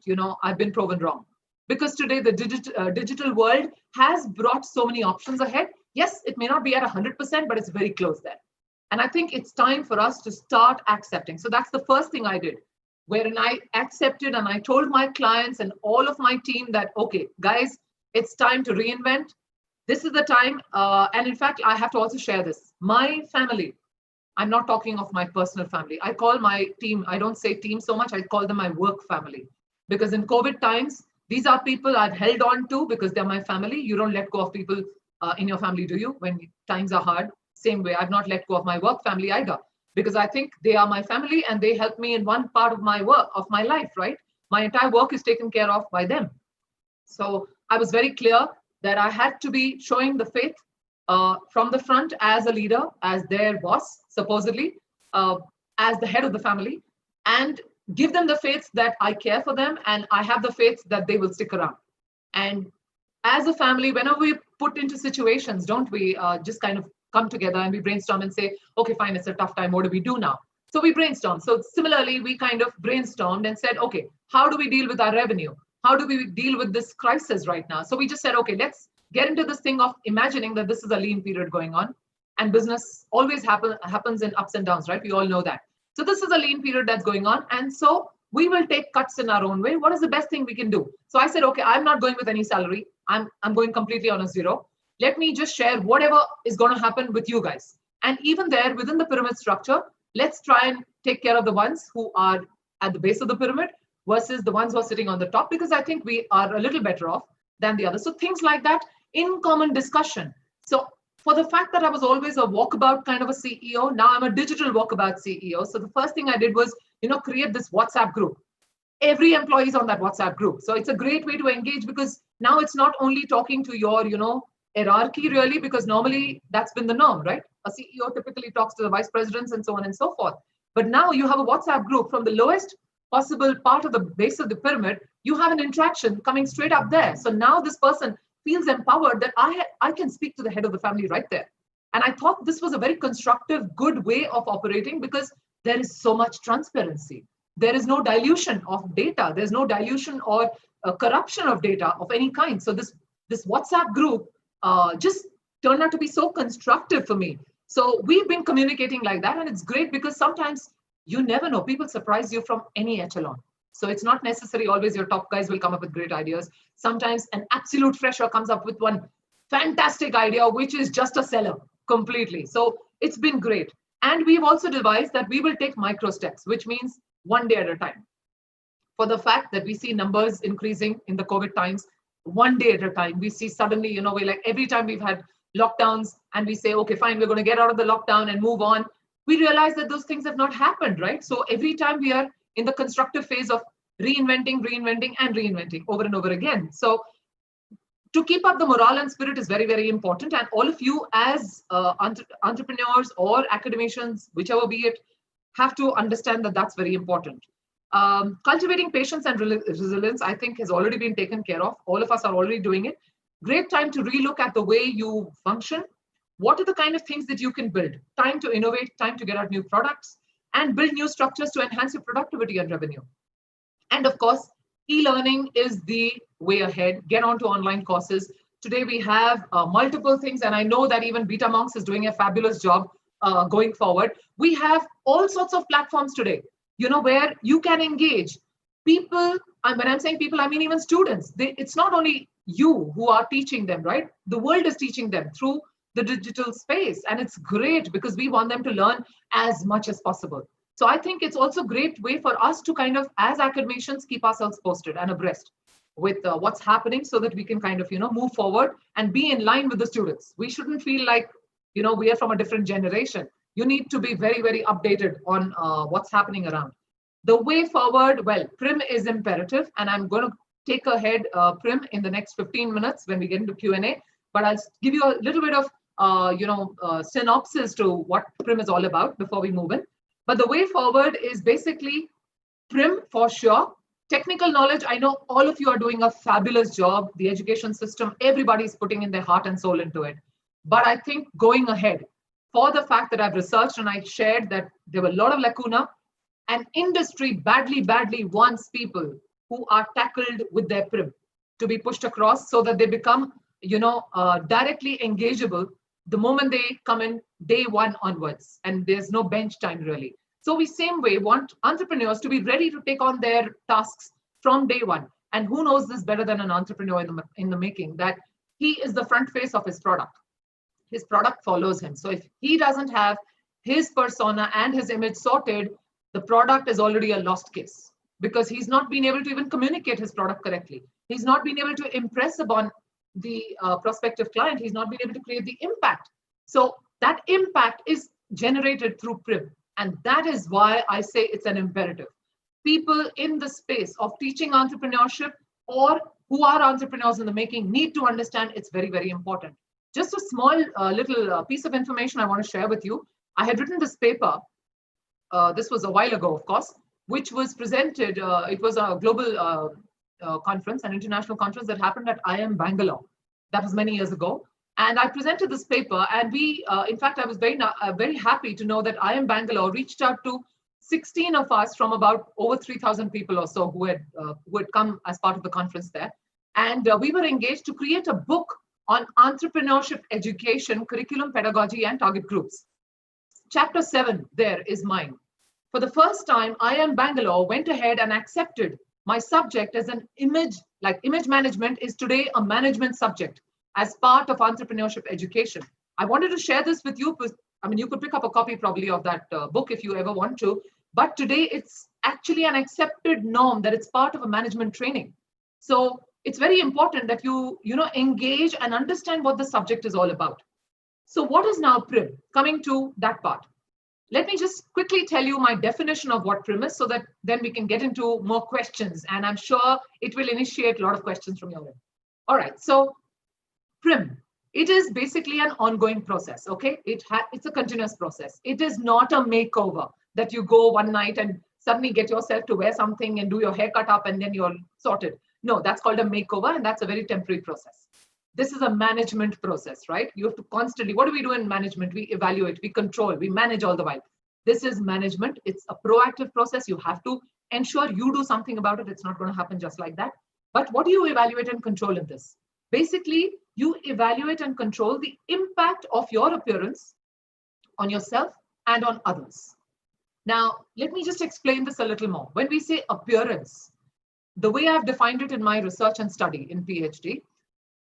N: I've been proven wrong. Because today the digital world has brought so many options ahead. Yes, it may not be at 100%, but it's very close there. And I think it's time for us to start accepting. So that's the first thing I did, wherein I accepted and I told my clients and all of my team that, okay, guys, it's time to reinvent. This is the time. And in fact, I have to also share this. My family, I'm not talking of my personal family. I call my team, I don't say team so much, I call them my work family. Because in COVID times, these are people I've held on to because they're my family. You don't let go of people in your family, do you? When times are hard. Same way, I've not let go of my work family either, because I think they are my family and they help me in one part of my work, of my life, right? My entire work is taken care of by them. So I was very clear that I had to be showing the faith from the front as a leader, as their boss, supposedly, as the head of the family, and give them the faith that I care for them and I have the faith that they will stick around. And as a family, whenever we put into situations, don't we just kind of come together and we brainstorm and say, okay, fine, it's a tough time. What do we do now? So we brainstorm. So similarly, we kind of brainstormed and said, okay, how do we deal with our revenue? How do we deal with this crisis right now? So we just said, okay, let's get into this thing of imagining that this is a lean period going on, and business always happens in ups and downs, right? We all know that. So this is a lean period that's going on. And so we will take cuts in our own way. What is the best thing we can do? So I said, okay, I'm not going with any salary. I'm going completely on a zero. Let me just share whatever is going to happen with you guys. And even there, within the pyramid structure, let's try and take care of the ones who are at the base of the pyramid versus the ones who are sitting on the top, because I think we are a little better off than the others. So things like that in common discussion. So for the fact that I was always a walkabout kind of a CEO, now I'm a digital walkabout CEO. So the first thing I did was, create this WhatsApp group. every employee is on that WhatsApp group. So it's a great way to engage, because now it's not only talking to your, hierarchy really, because normally that's been the norm, right? A CEO typically talks to the vice presidents and so on and so forth. But now you have a WhatsApp group from the lowest possible part of the base of the pyramid. You have an interaction coming straight up there. So now this person feels empowered that I can speak to the head of the family right there. And I thought this was a very constructive, good way of operating, because there is so much transparency. There is no dilution of data. There's no dilution or corruption of data of any kind. So this WhatsApp group just turned out to be so constructive for me. So we've been communicating like that, and it's great because sometimes you never know. People surprise you from any echelon. So it's not necessary always your top guys will come up with great ideas. Sometimes an absolute fresher comes up with one fantastic idea, which is just a seller completely. So it's been great. And we've also devised that we will take micro steps, which means one day at a time. For the fact that we see numbers increasing in the COVID times, one day at a time, we see suddenly, we like every time we've had lockdowns and we say, okay, fine, we're going to get out of the lockdown and move on. We realize that those things have not happened, right? So every time we are in the constructive phase of reinventing over and over again. So to keep up the morale and spirit is very, very important. And all of you as entrepreneurs or academicians, whichever be it, have to understand that that's very important. Cultivating patience and resilience, I think, has already been taken care of. All of us are already doing it. Great time to relook at the way you function. What are the kind of things that you can build? Time to innovate, time to get out new products, and build new structures to enhance your productivity and revenue. And of course, e-learning is the way ahead. Get onto online courses. Today we have multiple things, and I know that even Beta Monks is doing a fabulous job going forward. We have all sorts of platforms today, where you can engage people. And when I'm saying people, I mean even students. It's not only you who are teaching them, right? The world is teaching them through the digital space. And it's great because we want them to learn as much as possible. So I think it's also a great way for us to kind of, as academicians, keep ourselves posted and abreast with what's happening so that we can kind of, move forward and be in line with the students. We shouldn't feel like, we are from a different generation. You need to be very, very updated on what's happening around. The way forward, well, PRIM is imperative, and I'm going to take ahead PRIM in the next 15 minutes when we get into Q&A, but I'll give you a little bit of, synopsis to what PRIM is all about before we move in. But the way forward is basically PRIM for sure. Technical knowledge, I know all of you are doing a fabulous job. The education system, everybody's putting in their heart and soul into it. But I think going ahead, for the fact that I've researched and I shared that there were a lot of lacuna, and industry badly wants people who are tackled with their PRIM to be pushed across so that they become, directly engageable the moment they come in day one onwards, and there's no bench time really. So we same way want entrepreneurs to be ready to take on their tasks from day one. And who knows this better than an entrepreneur in the making, that he is the front face of his product. His product follows him. So if he doesn't have his persona and his image sorted, the product is already a lost case because he's not been able to even communicate his product correctly. He's not been able to impress upon the prospective client. He's not been able to create the impact. So that impact is generated through PRIM. And that is why I say it's an imperative. People in the space of teaching entrepreneurship or who are entrepreneurs in the making need to understand it's very, very important. Just a small little piece of information I want to share with you. I had written this paper, this was a while ago, of course, which was presented, it was a global conference, an international conference that happened at IIM Bangalore. That was many years ago. And I presented this paper, and we, in fact, I was very happy to know that IIM Bangalore reached out to 16 of us from about over 3,000 people or so who had come as part of the conference there. And we were engaged to create a book on entrepreneurship education, curriculum, pedagogy, and target groups. Chapter 7 there is mine. For the first time, IIM Bangalore went ahead and accepted my subject as an image management is today a management subject as part of entrepreneurship education. I wanted to share this with you. I mean, you could pick up a copy probably of that book if you ever want to, but today it's actually an accepted norm that it's part of a management training. So it's very important that you engage and understand what the subject is all about. So what is now PRIM? Coming to that part. Let me just quickly tell you my definition of what PRIM is so that then we can get into more questions. And I'm sure it will initiate a lot of questions from your end. All right, so PRIM, it is basically an ongoing process, okay? It's a continuous process. It is not a makeover that you go one night and suddenly get yourself to wear something and do your hair cut up and then you're sorted. No, that's called a makeover and that's a very temporary process. This is a management process, right? You have to constantly, what do we do in management? We evaluate, we control, we manage all the while. This is management. It's a proactive process. You have to ensure you do something about it. It's not going to happen just like that. But what do you evaluate and control in this? Basically, you evaluate and control the impact of your appearance on yourself and on others. Now, let me just explain this a little more. When we say appearance, the way I've defined it in my research and study in PhD,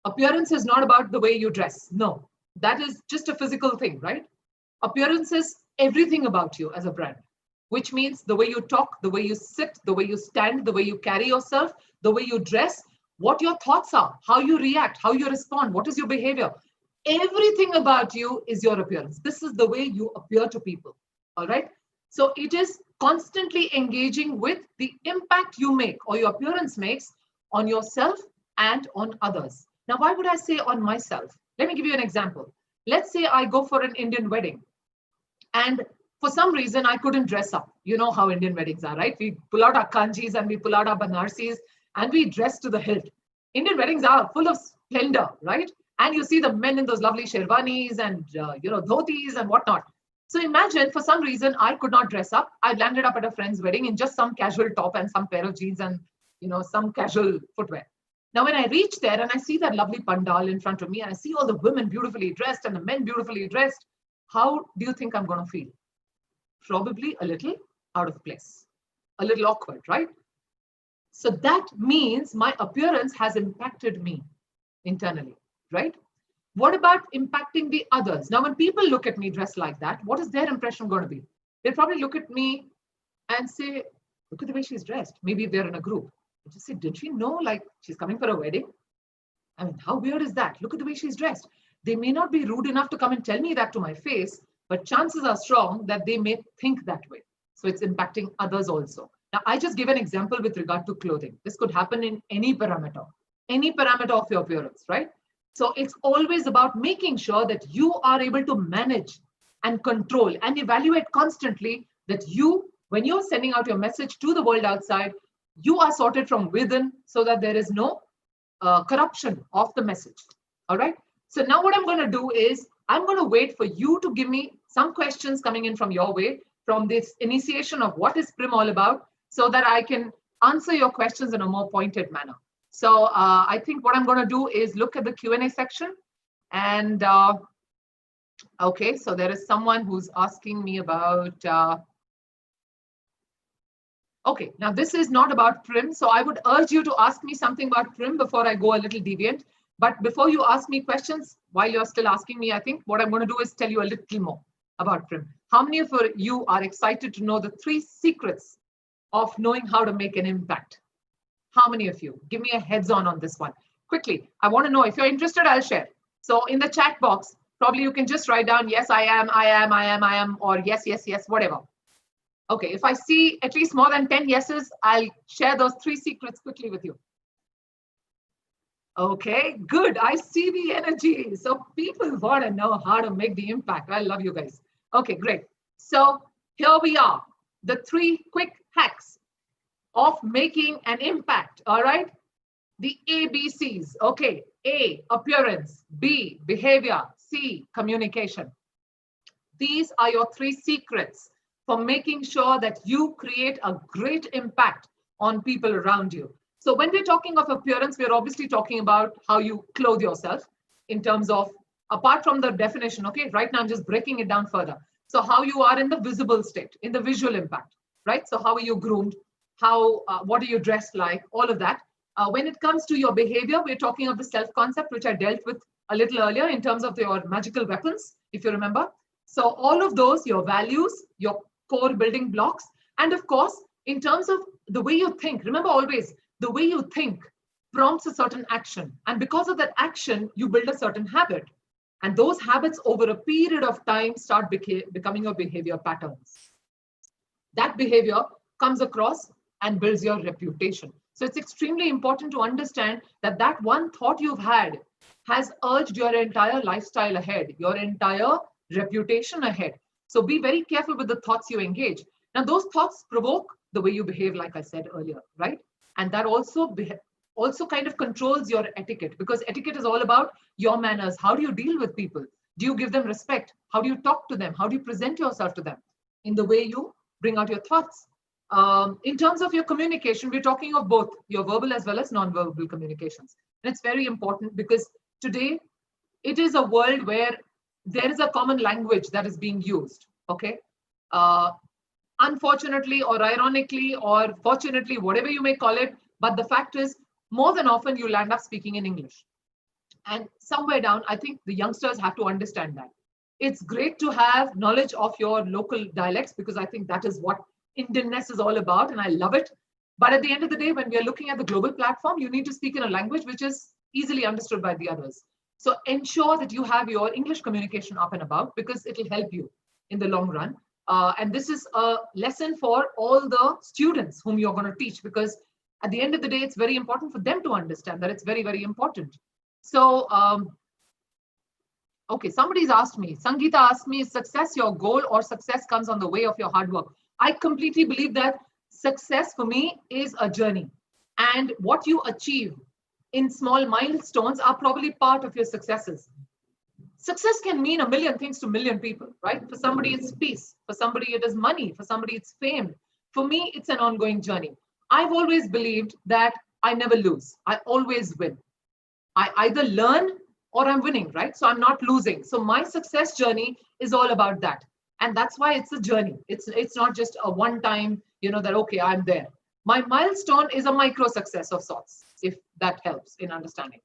N: appearance is not about the way you dress. No, that is just a physical thing, right? Appearance is everything about you as a brand, which means the way you talk, the way you sit, the way you stand, the way you carry yourself, the way you dress, what your thoughts are, how you react, how you respond, what is your behavior. Everything about you is your appearance. This is the way you appear to people, all right? So it is constantly engaging with the impact you make or your appearance makes on yourself and on others. Now, why would I say on myself? Let me give you an example. Let's say I go for an Indian wedding and for some reason I couldn't dress up. You know how Indian weddings are, right? We pull out our kanjis and we pull out our banarsis and we dress to the hilt. Indian weddings are full of splendor, right? And you see the men in those lovely sherwanis and dhotis and whatnot. So imagine for some reason I could not dress up. I landed up at a friend's wedding in just some casual top and some pair of jeans and some casual footwear. Now, when I reach there and I see that lovely pandal in front of me and I see all the women beautifully dressed and the men beautifully dressed, how do you think I'm going to feel? Probably a little out of place, a little awkward, right? So that means my appearance has impacted me internally, right? What about impacting the others? Now, when people look at me dressed like that, what is their impression going to be? They'll probably look at me and say, look at the way she's dressed. Maybe if they're in a group. They just say, did she know like she's coming for a wedding? I mean, how weird is that? Look at the way she's dressed. They may not be rude enough to come and tell me that to my face, but chances are strong that they may think that way. So it's impacting others also. Now, I just give an example with regard to clothing. This could happen in any parameter of your appearance, right? So it's always about making sure that you are able to manage and control and evaluate constantly that you, when you're sending out your message to the world outside, you are sorted from within so that there is no corruption of the message. All right. So now what I'm going to do is I'm going to wait for you to give me some questions coming in from your way from this initiation of what is PRIM all about so that I can answer your questions in a more pointed manner. So I think what I'm going to do is look at the Q&A section and okay, so there is someone who's asking me about okay, now this is not about PRIM, so I would urge you to ask me something about PRIM before I go a little deviant. But before you ask me questions, while you're still asking me, I think what I'm going to do is tell you a little more about PRIM. How many of you are excited to know the 3 secrets of knowing how to make an impact? How many of you? Give me a heads on this one. Quickly, I want to know. If you're interested, I'll share. So in the chat box, probably you can just write down, yes, I am, or yes, whatever. Okay, if I see at least more than 10 yeses, I'll share those 3 secrets quickly with you. Okay, good. I see the energy. So people want to know how to make the impact. I love you guys. Okay, great. So here we are, the 3 quick hacks of making an impact. All right, the ABCs. Okay, A, appearance, B, behavior, C, communication. These are your 3 secrets for making sure that you create a great impact on people around you. So when we're talking of appearance, we're obviously talking about how you clothe yourself in terms of, apart from the definition, okay, right now I'm just breaking it down further. So how you are in the visible state, in the visual impact, right? So how are you groomed? How, what are you dressed like? All of that. When it comes to your behavior, we're talking of the self-concept, which I dealt with a little earlier in terms of your magical weapons, if you remember. So all of those, your values, your core building blocks, and of course, in terms of the way you think, remember always, the way you think prompts a certain action. And because of that action, you build a certain habit. And those habits over a period of time start becoming your behavior patterns. That behavior comes across and builds your reputation. So it's extremely important to understand that that one thought you've had has urged your entire lifestyle ahead, your entire reputation ahead. So be very careful with the thoughts you engage. Now, those thoughts provoke the way you behave, like I said earlier, right? And that also kind of controls your etiquette, because etiquette is all about your manners. How do you deal with people? Do you give them respect? How do you talk to them? How do you present yourself to them in the way you bring out your thoughts? In terms of your communication, we're talking of both your verbal as well as non-verbal communications. And it's very important because today it is a world where there is a common language that is being used, okay? Unfortunately or ironically or fortunately, whatever you may call it, but the fact is, more than often you'll end up speaking in English. And somewhere down, I think the youngsters have to understand that. It's great to have knowledge of your local dialects, because I think that is what Indianness is all about, and I love it. But at the end of the day, when we are looking at the global platform, you need to speak in a language which is easily understood by the others. So ensure that you have your English communication up and about, because it will help you in the long run. And this is a lesson for all the students whom you're going to teach, because at the end of the day, it's very important for them to understand that it's very, very important. So, okay, somebody's asked me, Sangeeta asked me, is success your goal or success comes on the way of your hard work? I completely believe that success for me is a journey, and what you achieve in small milestones are probably part of your successes. Success can mean a million things to a million people, right? For somebody, it's peace. For somebody, it is money. For somebody, it's fame. For me, it's an ongoing journey. I've always believed that I never lose. I always win. I either learn or I'm winning, right? So I'm not losing. So my success journey is all about that. And that's why it's a journey. It's not just a one-time, that, okay, I'm there. My milestone is a micro success of sorts, if that helps in understanding.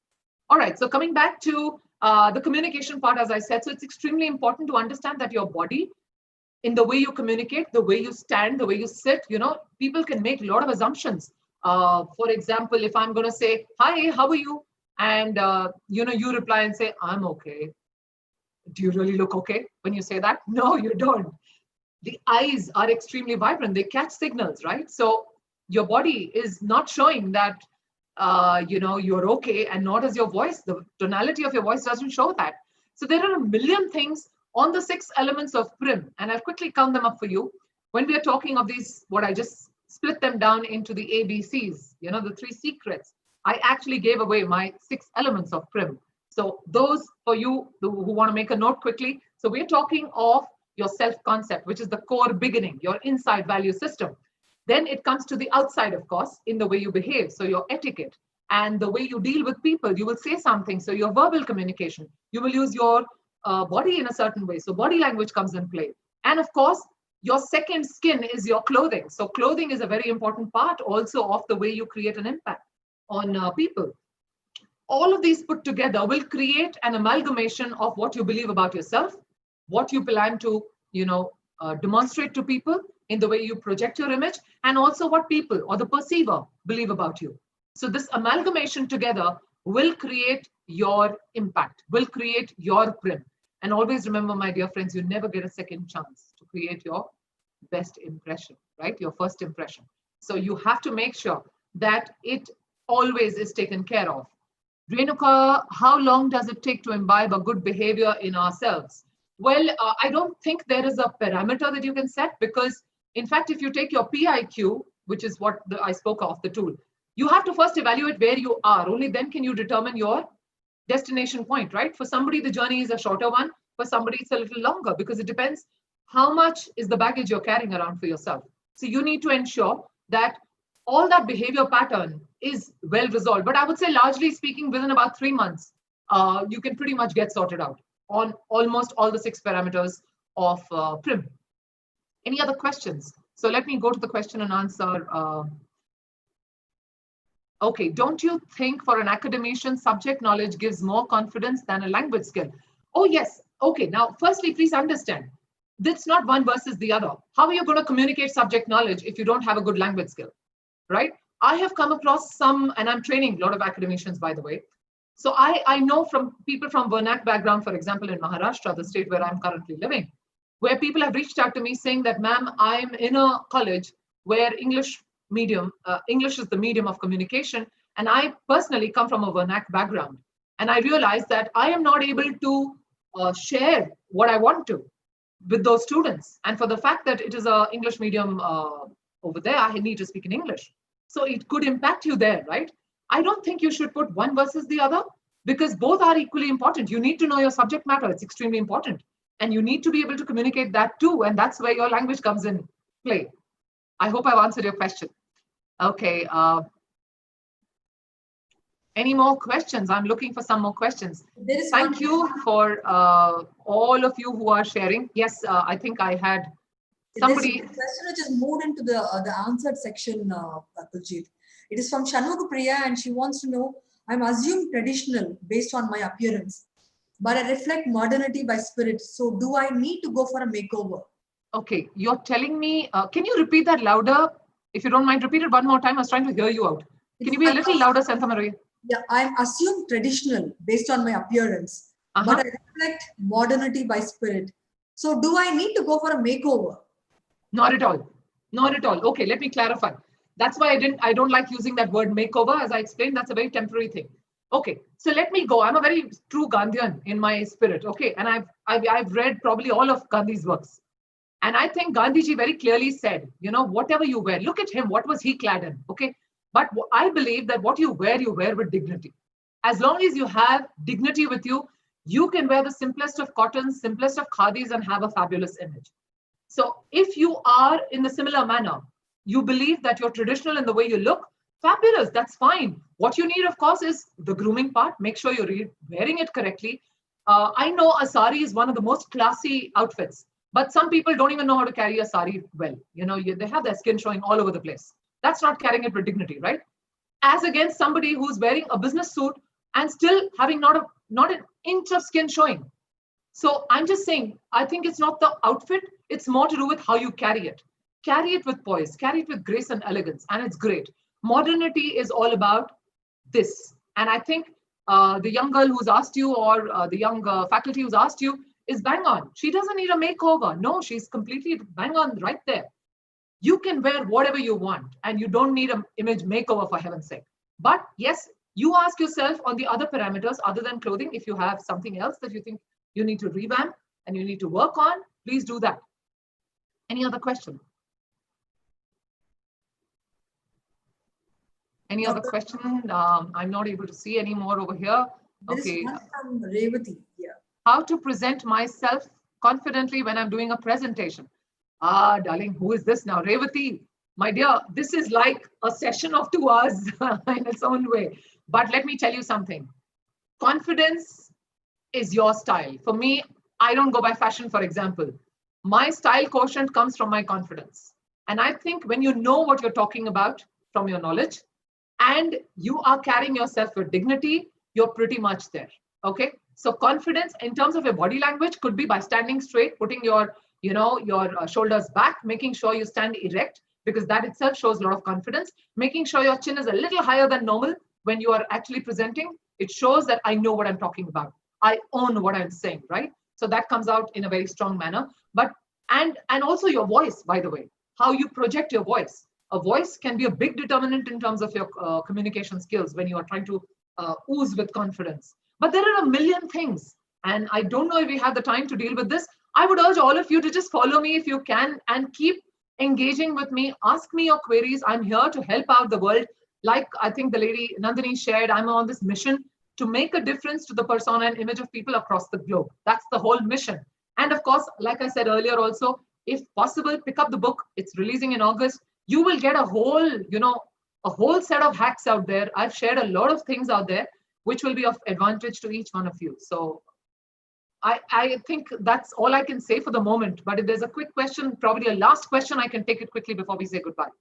N: All right, so coming back to the communication part, as I said, so it's extremely important to understand that your body, in the way you communicate, the way you stand, the way you sit, people can make a lot of assumptions. For example, if I'm going to say, hi, how are you? And, you reply and say, I'm okay. Do you really look okay when you say that? No, you don't. The eyes are extremely vibrant. They catch signals, right? So your body is not showing that, you're okay, and nor does your voice. The tonality of your voice doesn't show that. So there are a million things on the 6 elements of PRIM, and I'll quickly count them up for you. When we are talking of these, what I just split them down into the ABCs, the 3 secrets, I actually gave away my 6 elements of PRIM. So those for you who want to make a note quickly. So we're talking of your self-concept, which is the core beginning, your inside value system. Then it comes to the outside, of course, in the way you behave. So your etiquette and the way you deal with people. You will say something. So your verbal communication. You will use your body in a certain way. So body language comes in play. And of course, your second skin is your clothing. So clothing is a very important part also of the way you create an impact on people. All of these put together will create an amalgamation of what you believe about yourself, what you plan to, demonstrate to people in the way you project your image, and also what people or the perceiver believe about you. So this amalgamation together will create your impact, will create your PRIM. And always remember, my dear friends, you never get a second chance to create your best impression, right? Your first impression. So you have to make sure that it always is taken care of. Renuka, how long does it take to imbibe a good behavior in ourselves? Well, I don't think there is a parameter that you can set, because in fact, if you take your PIQ, which is what I spoke of, the tool, you have to first evaluate where you are. Only then can you determine your destination point, right? For somebody, the journey is a shorter one. For somebody, it's a little longer, because it depends how much is the baggage you're carrying around for yourself. So you need to ensure that all that behavior pattern is well resolved. But I would say, largely speaking, within about 3 months, you can pretty much get sorted out on almost all the 6 parameters of PRIM. Any other questions? So let me go to the question and answer. Okay, don't you think for an academician, subject knowledge gives more confidence than a language skill? Oh, yes. Okay, now, firstly, please understand, it's not one versus the other. How are you going to communicate subject knowledge if you don't have a good language skill, right? I have come across some, and I'm training a lot of academicians, by the way. So I know from people from Vernac background, for example, in Maharashtra, the state where I'm currently living, where people have reached out to me saying that, ma'am, I'm in a college where English is the medium of communication. And I personally come from a Vernac background. And I realized that I am not able to share what I want to with those students. And for the fact that it is a English medium over there, I need to speak in English. So it could impact you there, right? I don't think you should put one versus the other, because both are equally important. You need to know your subject matter. It's extremely important. And you need to be able to communicate that too. And that's where your language comes in play. I hope I've answered your question. Okay. Any more questions? I'm looking for some more questions. Thank you for all of you who are sharing. Yes, I think I had somebody.
B: There's a question which has moved into the answered section, KUILJEIT. It is from Priya, and she wants to know, I'm assumed traditional based on my appearance, but I reflect modernity by spirit. So do I need to go for a makeover?
N: Okay, you're telling me, can you repeat that louder? If you don't mind, repeat it one more time. I was trying to hear you out. Can you be a little louder, Santa Maria?
B: Yeah, I'm assumed traditional based on my appearance, but I reflect modernity by spirit. So do I need to go for a makeover?
N: Not at all. Not at all. Okay, let me clarify. That's why I don't like using that word makeover. As I explained, that's a very temporary thing. Okay, so let me go. I'm a very true Gandhian in my spirit. Okay, and I've read probably all of Gandhi's works. And I think Gandhiji very clearly said, you know, whatever you wear, look at him, what was he clad in? Okay, but I believe that what you wear with dignity. As long as you have dignity with you, you can wear the simplest of cottons, simplest of khadis, and have a fabulous image. So if you are in a similar manner, you believe that you're traditional in the way you look, fabulous, that's fine. What you need, of course, is the grooming part. Make sure you're wearing it correctly. I know a sari is one of the most classy outfits, but some people don't even know how to carry a sari well. You know, they have their skin showing all over the place. That's not carrying it with dignity, right? As against somebody who's wearing a business suit and still having not an inch of skin showing. So I'm just saying, I think it's not the outfit, it's more to do with how you carry it. Carry it with poise, carry it with grace and elegance, and it's great. Modernity is all about this. And I think the young girl who's asked you, or the young faculty who's asked you, is bang on. She doesn't need a makeover. No, she's completely bang on right there. You can wear whatever you want, and you don't need an image makeover, for heaven's sake. But yes, you ask yourself on the other parameters other than clothing, if you have something else that you think you need to revamp and you need to work on, please do that. Any other question? Any other question? I'm not able to see any more over here. Okay.
B: From Revati. Yeah.
N: How to present myself confidently when I'm doing a presentation? Ah, darling, who is this now? Revati, my dear, this is like a session of 2 hours in its own way. But let me tell you something. Confidence is your style. For me, I don't go by fashion, for example. My style quotient comes from my confidence. And I think when you know what you're talking about from your knowledge, and you are carrying yourself with dignity, you're pretty much there. Okay. So confidence in terms of your body language could be by standing straight, putting your shoulders back, making sure you stand erect, because that itself shows a lot of confidence. Making sure your chin is a little higher than normal when you are actually presenting. It shows that I know what I'm talking about. I own what I'm saying, right? So that comes out in a very strong manner. But and also your voice, by the way, how you project your voice. A voice can be a big determinant in terms of your communication skills when you are trying to ooze with confidence. But there are a million things, and I don't know if we have the time to deal with this. I would urge all of you to just follow me if you can and keep engaging with me. Ask me your queries. I'm here to help out the world. Like I think the lady Nandini shared, I'm on this mission to make a difference to the persona and image of people across the globe. That's the whole mission. And of course, like I said earlier also, if possible, pick up the book. It's releasing in August. You will get a whole set of hacks out there. I've shared a lot of things out there, which will be of advantage to each one of you. So I think that's all I can say for the moment. But if there's a quick question, probably a last question, I can take it quickly before we say goodbye.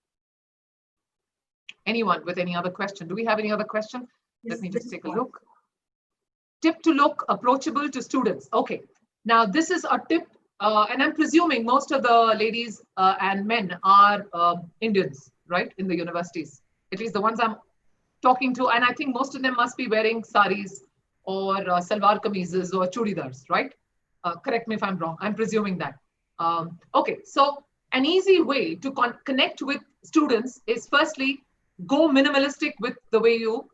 N: Anyone with any other question? Do we have any other question?
B: Yes,
N: let me just take a look. Tip to look approachable to students. Okay. Now this is a tip. And I'm presuming most of the ladies and men are Indians, right, in the universities, at least the ones I'm talking to. And I think most of them must be wearing saris or salwar kameezes or chudidars, right? Correct me if I'm wrong. I'm presuming that. Okay, so an easy way to connect with students is firstly, go minimalistic with the way you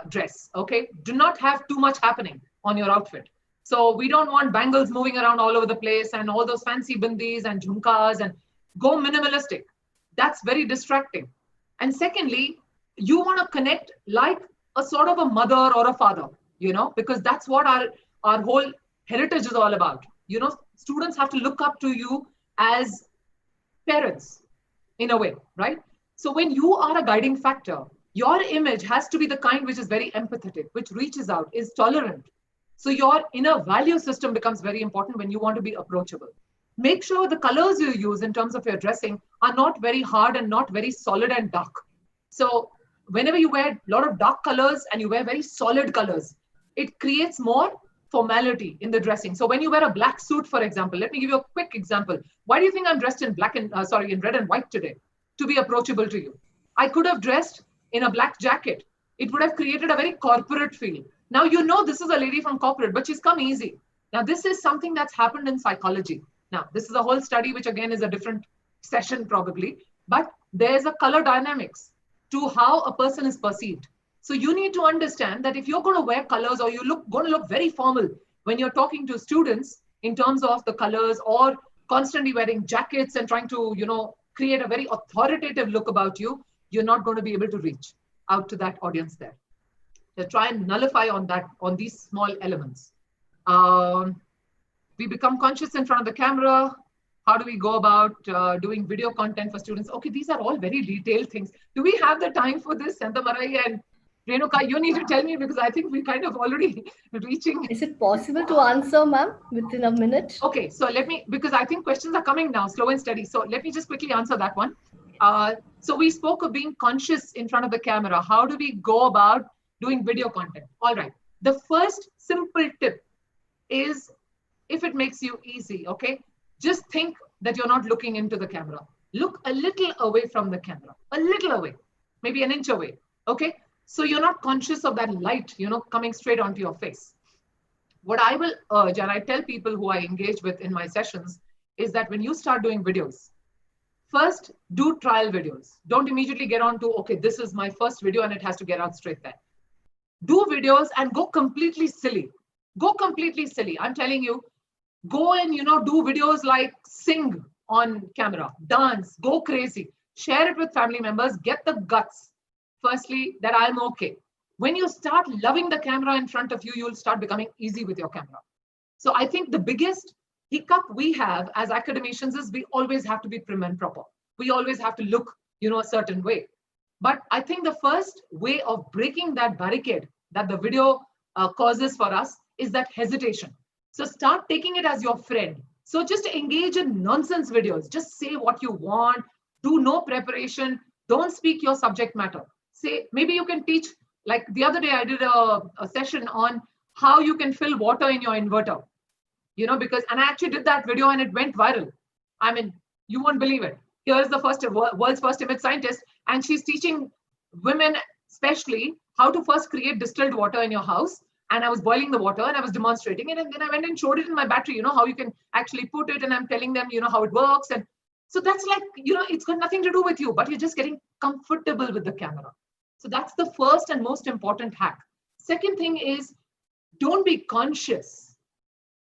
N: dress, okay? Do not have too much happening on your outfit. So we don't want bangles moving around all over the place and all those fancy bindis and jhumkas, and go minimalistic. That's very distracting. And secondly, you want to connect like a sort of a mother or a father, because that's what our whole heritage is all about. Students have to look up to you as parents in a way, right? So when you are a guiding factor, your image has to be the kind which is very empathetic, which reaches out, is tolerant. So your inner value system becomes very important when you want to be approachable. Make sure the colors you use in terms of your dressing are not very hard and not very solid and dark. So whenever you wear a lot of dark colors and you wear very solid colors, it creates more formality in the dressing. So when you wear a black suit, for example, let me give you a quick example. Why do you think I'm dressed in in red and white today? To be approachable to you. I could have dressed in a black jacket. It would have created a very corporate feel. Now, this is a lady from corporate, but she's come easy. Now, this is something that's happened in psychology. Now, this is a whole study, which again is a different session probably, but there's a color dynamics to how a person is perceived. So you need to understand that if you're going to wear colors or you're going to look very formal when you're talking to students in terms of the colors, or constantly wearing jackets and trying to, create a very authoritative look about you, you're not going to be able to reach out to that audience there. So try and nullify on these small elements. We become conscious in front of the camera. How do we go about doing video content for students? Okay, these are all very detailed things. Do we have the time for this, Santamarai and Renuka? You need to tell me, because I think we're kind of already reaching.
A: Is it possible to answer, ma'am, within a minute?
N: Okay, so because I think questions are coming now, slow and steady. So let me just quickly answer that one. So we spoke of being conscious in front of the camera. How do we go about doing video content? All right. The first simple tip is, if it makes you easy, okay, just think that you're not looking into the camera. Look a little away from the camera, a little away, maybe an inch away, okay? So you're not conscious of that light, coming straight onto your face. What I will urge, and I tell people who I engage with in my sessions, is that when you start doing videos, first do trial videos. Don't immediately get on to, okay, this is my first video and it has to get out straight there. Do videos and go completely silly. Go completely silly. I'm telling you, go and, do videos like sing on camera, dance, go crazy, share it with family members, get the guts, firstly, that I'm okay. When you start loving the camera in front of you, you'll start becoming easy with your camera. So I think the biggest hiccup we have as academicians is we always have to be prim and proper. We always have to look, a certain way. But I think the first way of breaking that barricade that the video causes for us is that hesitation. So start taking it as your friend. So just engage in nonsense videos. Just say what you want. Do no preparation. Don't speak your subject matter. Say, maybe you can teach, like the other day I did a session on how you can fill water in your inverter. And I actually did that video and it went viral. I mean, you won't believe it. Here's the world's first image scientist, and she's teaching women especially how to first create distilled water in your house. And I was boiling the water and I was demonstrating it. And then I went and showed it in my battery, how you can actually put it. And I'm telling them, how it works. And so that's like, it's got nothing to do with you, but you're just getting comfortable with the camera. So that's the first and most important hack. Second thing is, don't be conscious,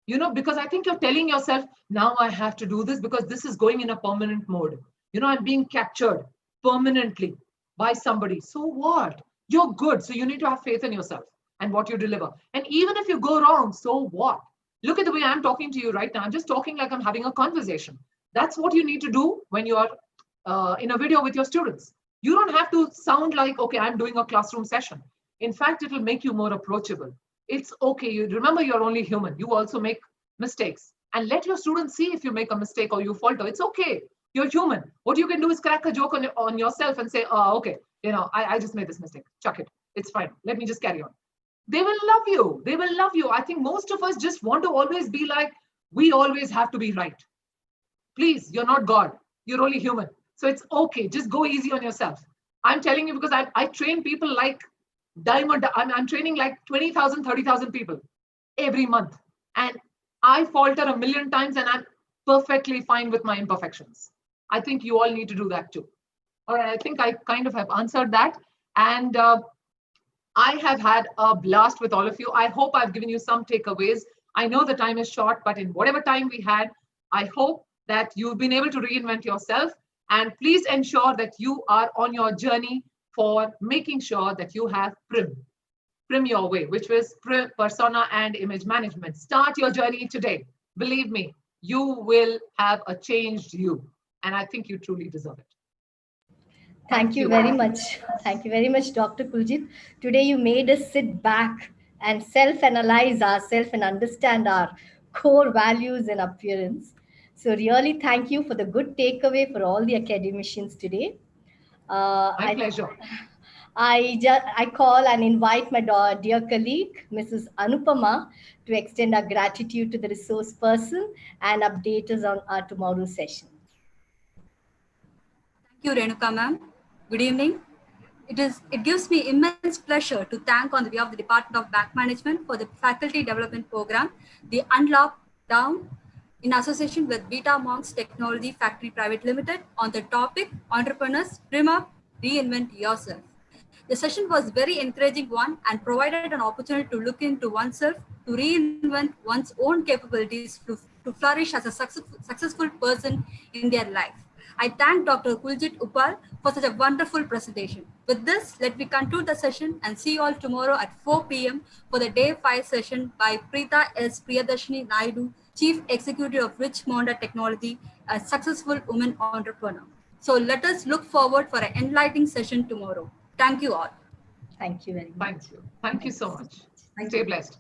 N: because I think you're telling yourself, now I have to do this because this is going in a permanent mode. I'm being captured permanently by somebody. So what? You're good. So you need to have faith in yourself and what you deliver. And even if you go wrong, so what? Look at the way I'm talking to you right now. I'm just talking like I'm having a conversation. That's what you need to do when you are in a video with your students. You don't have to sound like, okay, I'm doing a classroom session. In fact, it will make you more approachable. It's okay. You remember, you're only human. You also make mistakes. And let your students see if you make a mistake or you falter. It's okay. You're human. What you can do is crack a joke on yourself and say, oh, okay, I just made this mistake. Chuck it. It's fine. Let me just carry on. They will love you. They will love you. I think most of us just want to always be like, we always have to be right. Please, you're not God. You're only human. So it's okay. Just go easy on yourself. I'm telling you because I train people like I'm training like 20,000, 30,000 people every month. And I falter a million times and I'm perfectly fine with my imperfections. I think you all need to do that too. All right, I think I kind of have answered that. And I have had a blast with all of you. I hope I've given you some takeaways. I know the time is short, but in whatever time we had, I hope that you've been able to reinvent yourself. And please ensure that you are on your journey for making sure that you have PRIM your way, which was persona and image management. Start your journey today. Believe me, you will have a changed you. And I think you truly deserve it.
A: Thank you very much. Thank you very much, Dr. KUILJEIT. Today you made us sit back and self-analyze ourselves and understand our core values and appearance. So really thank you for the good takeaway for all the academicians today.
N: My pleasure.
A: I call and invite my dear colleague, Mrs. Anupama, to extend our gratitude to the resource person and update us on our tomorrow's session.
O: Thank you, Renuka ma'am. Good evening. It gives me immense pleasure to thank on the behalf of the Department of Bank Management for the Faculty Development Program, the Unlock Down, in association with Beta Monks Technology Factory Private Limited on the topic Entrepreneurs, PRIM Up, Reinvent Yourself. The session was very encouraging one and provided an opportunity to look into oneself, to reinvent one's own capabilities to flourish as a successful person in their life. I thank Dr. KUILJEIT UPPAAL for such a wonderful presentation. With this, let me conclude the session and see you all tomorrow at 4 p.m. for the Day 5 session by Preeta S. Priyadarshini Naidu, Chief Executive of Rich Monda Technology, a successful woman entrepreneur. So let us look forward for an enlightening session tomorrow. Thank you all.
A: Thank you very much.
N: Thank you. Thank you so much. Stay blessed.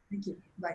B: Thank you. Bye.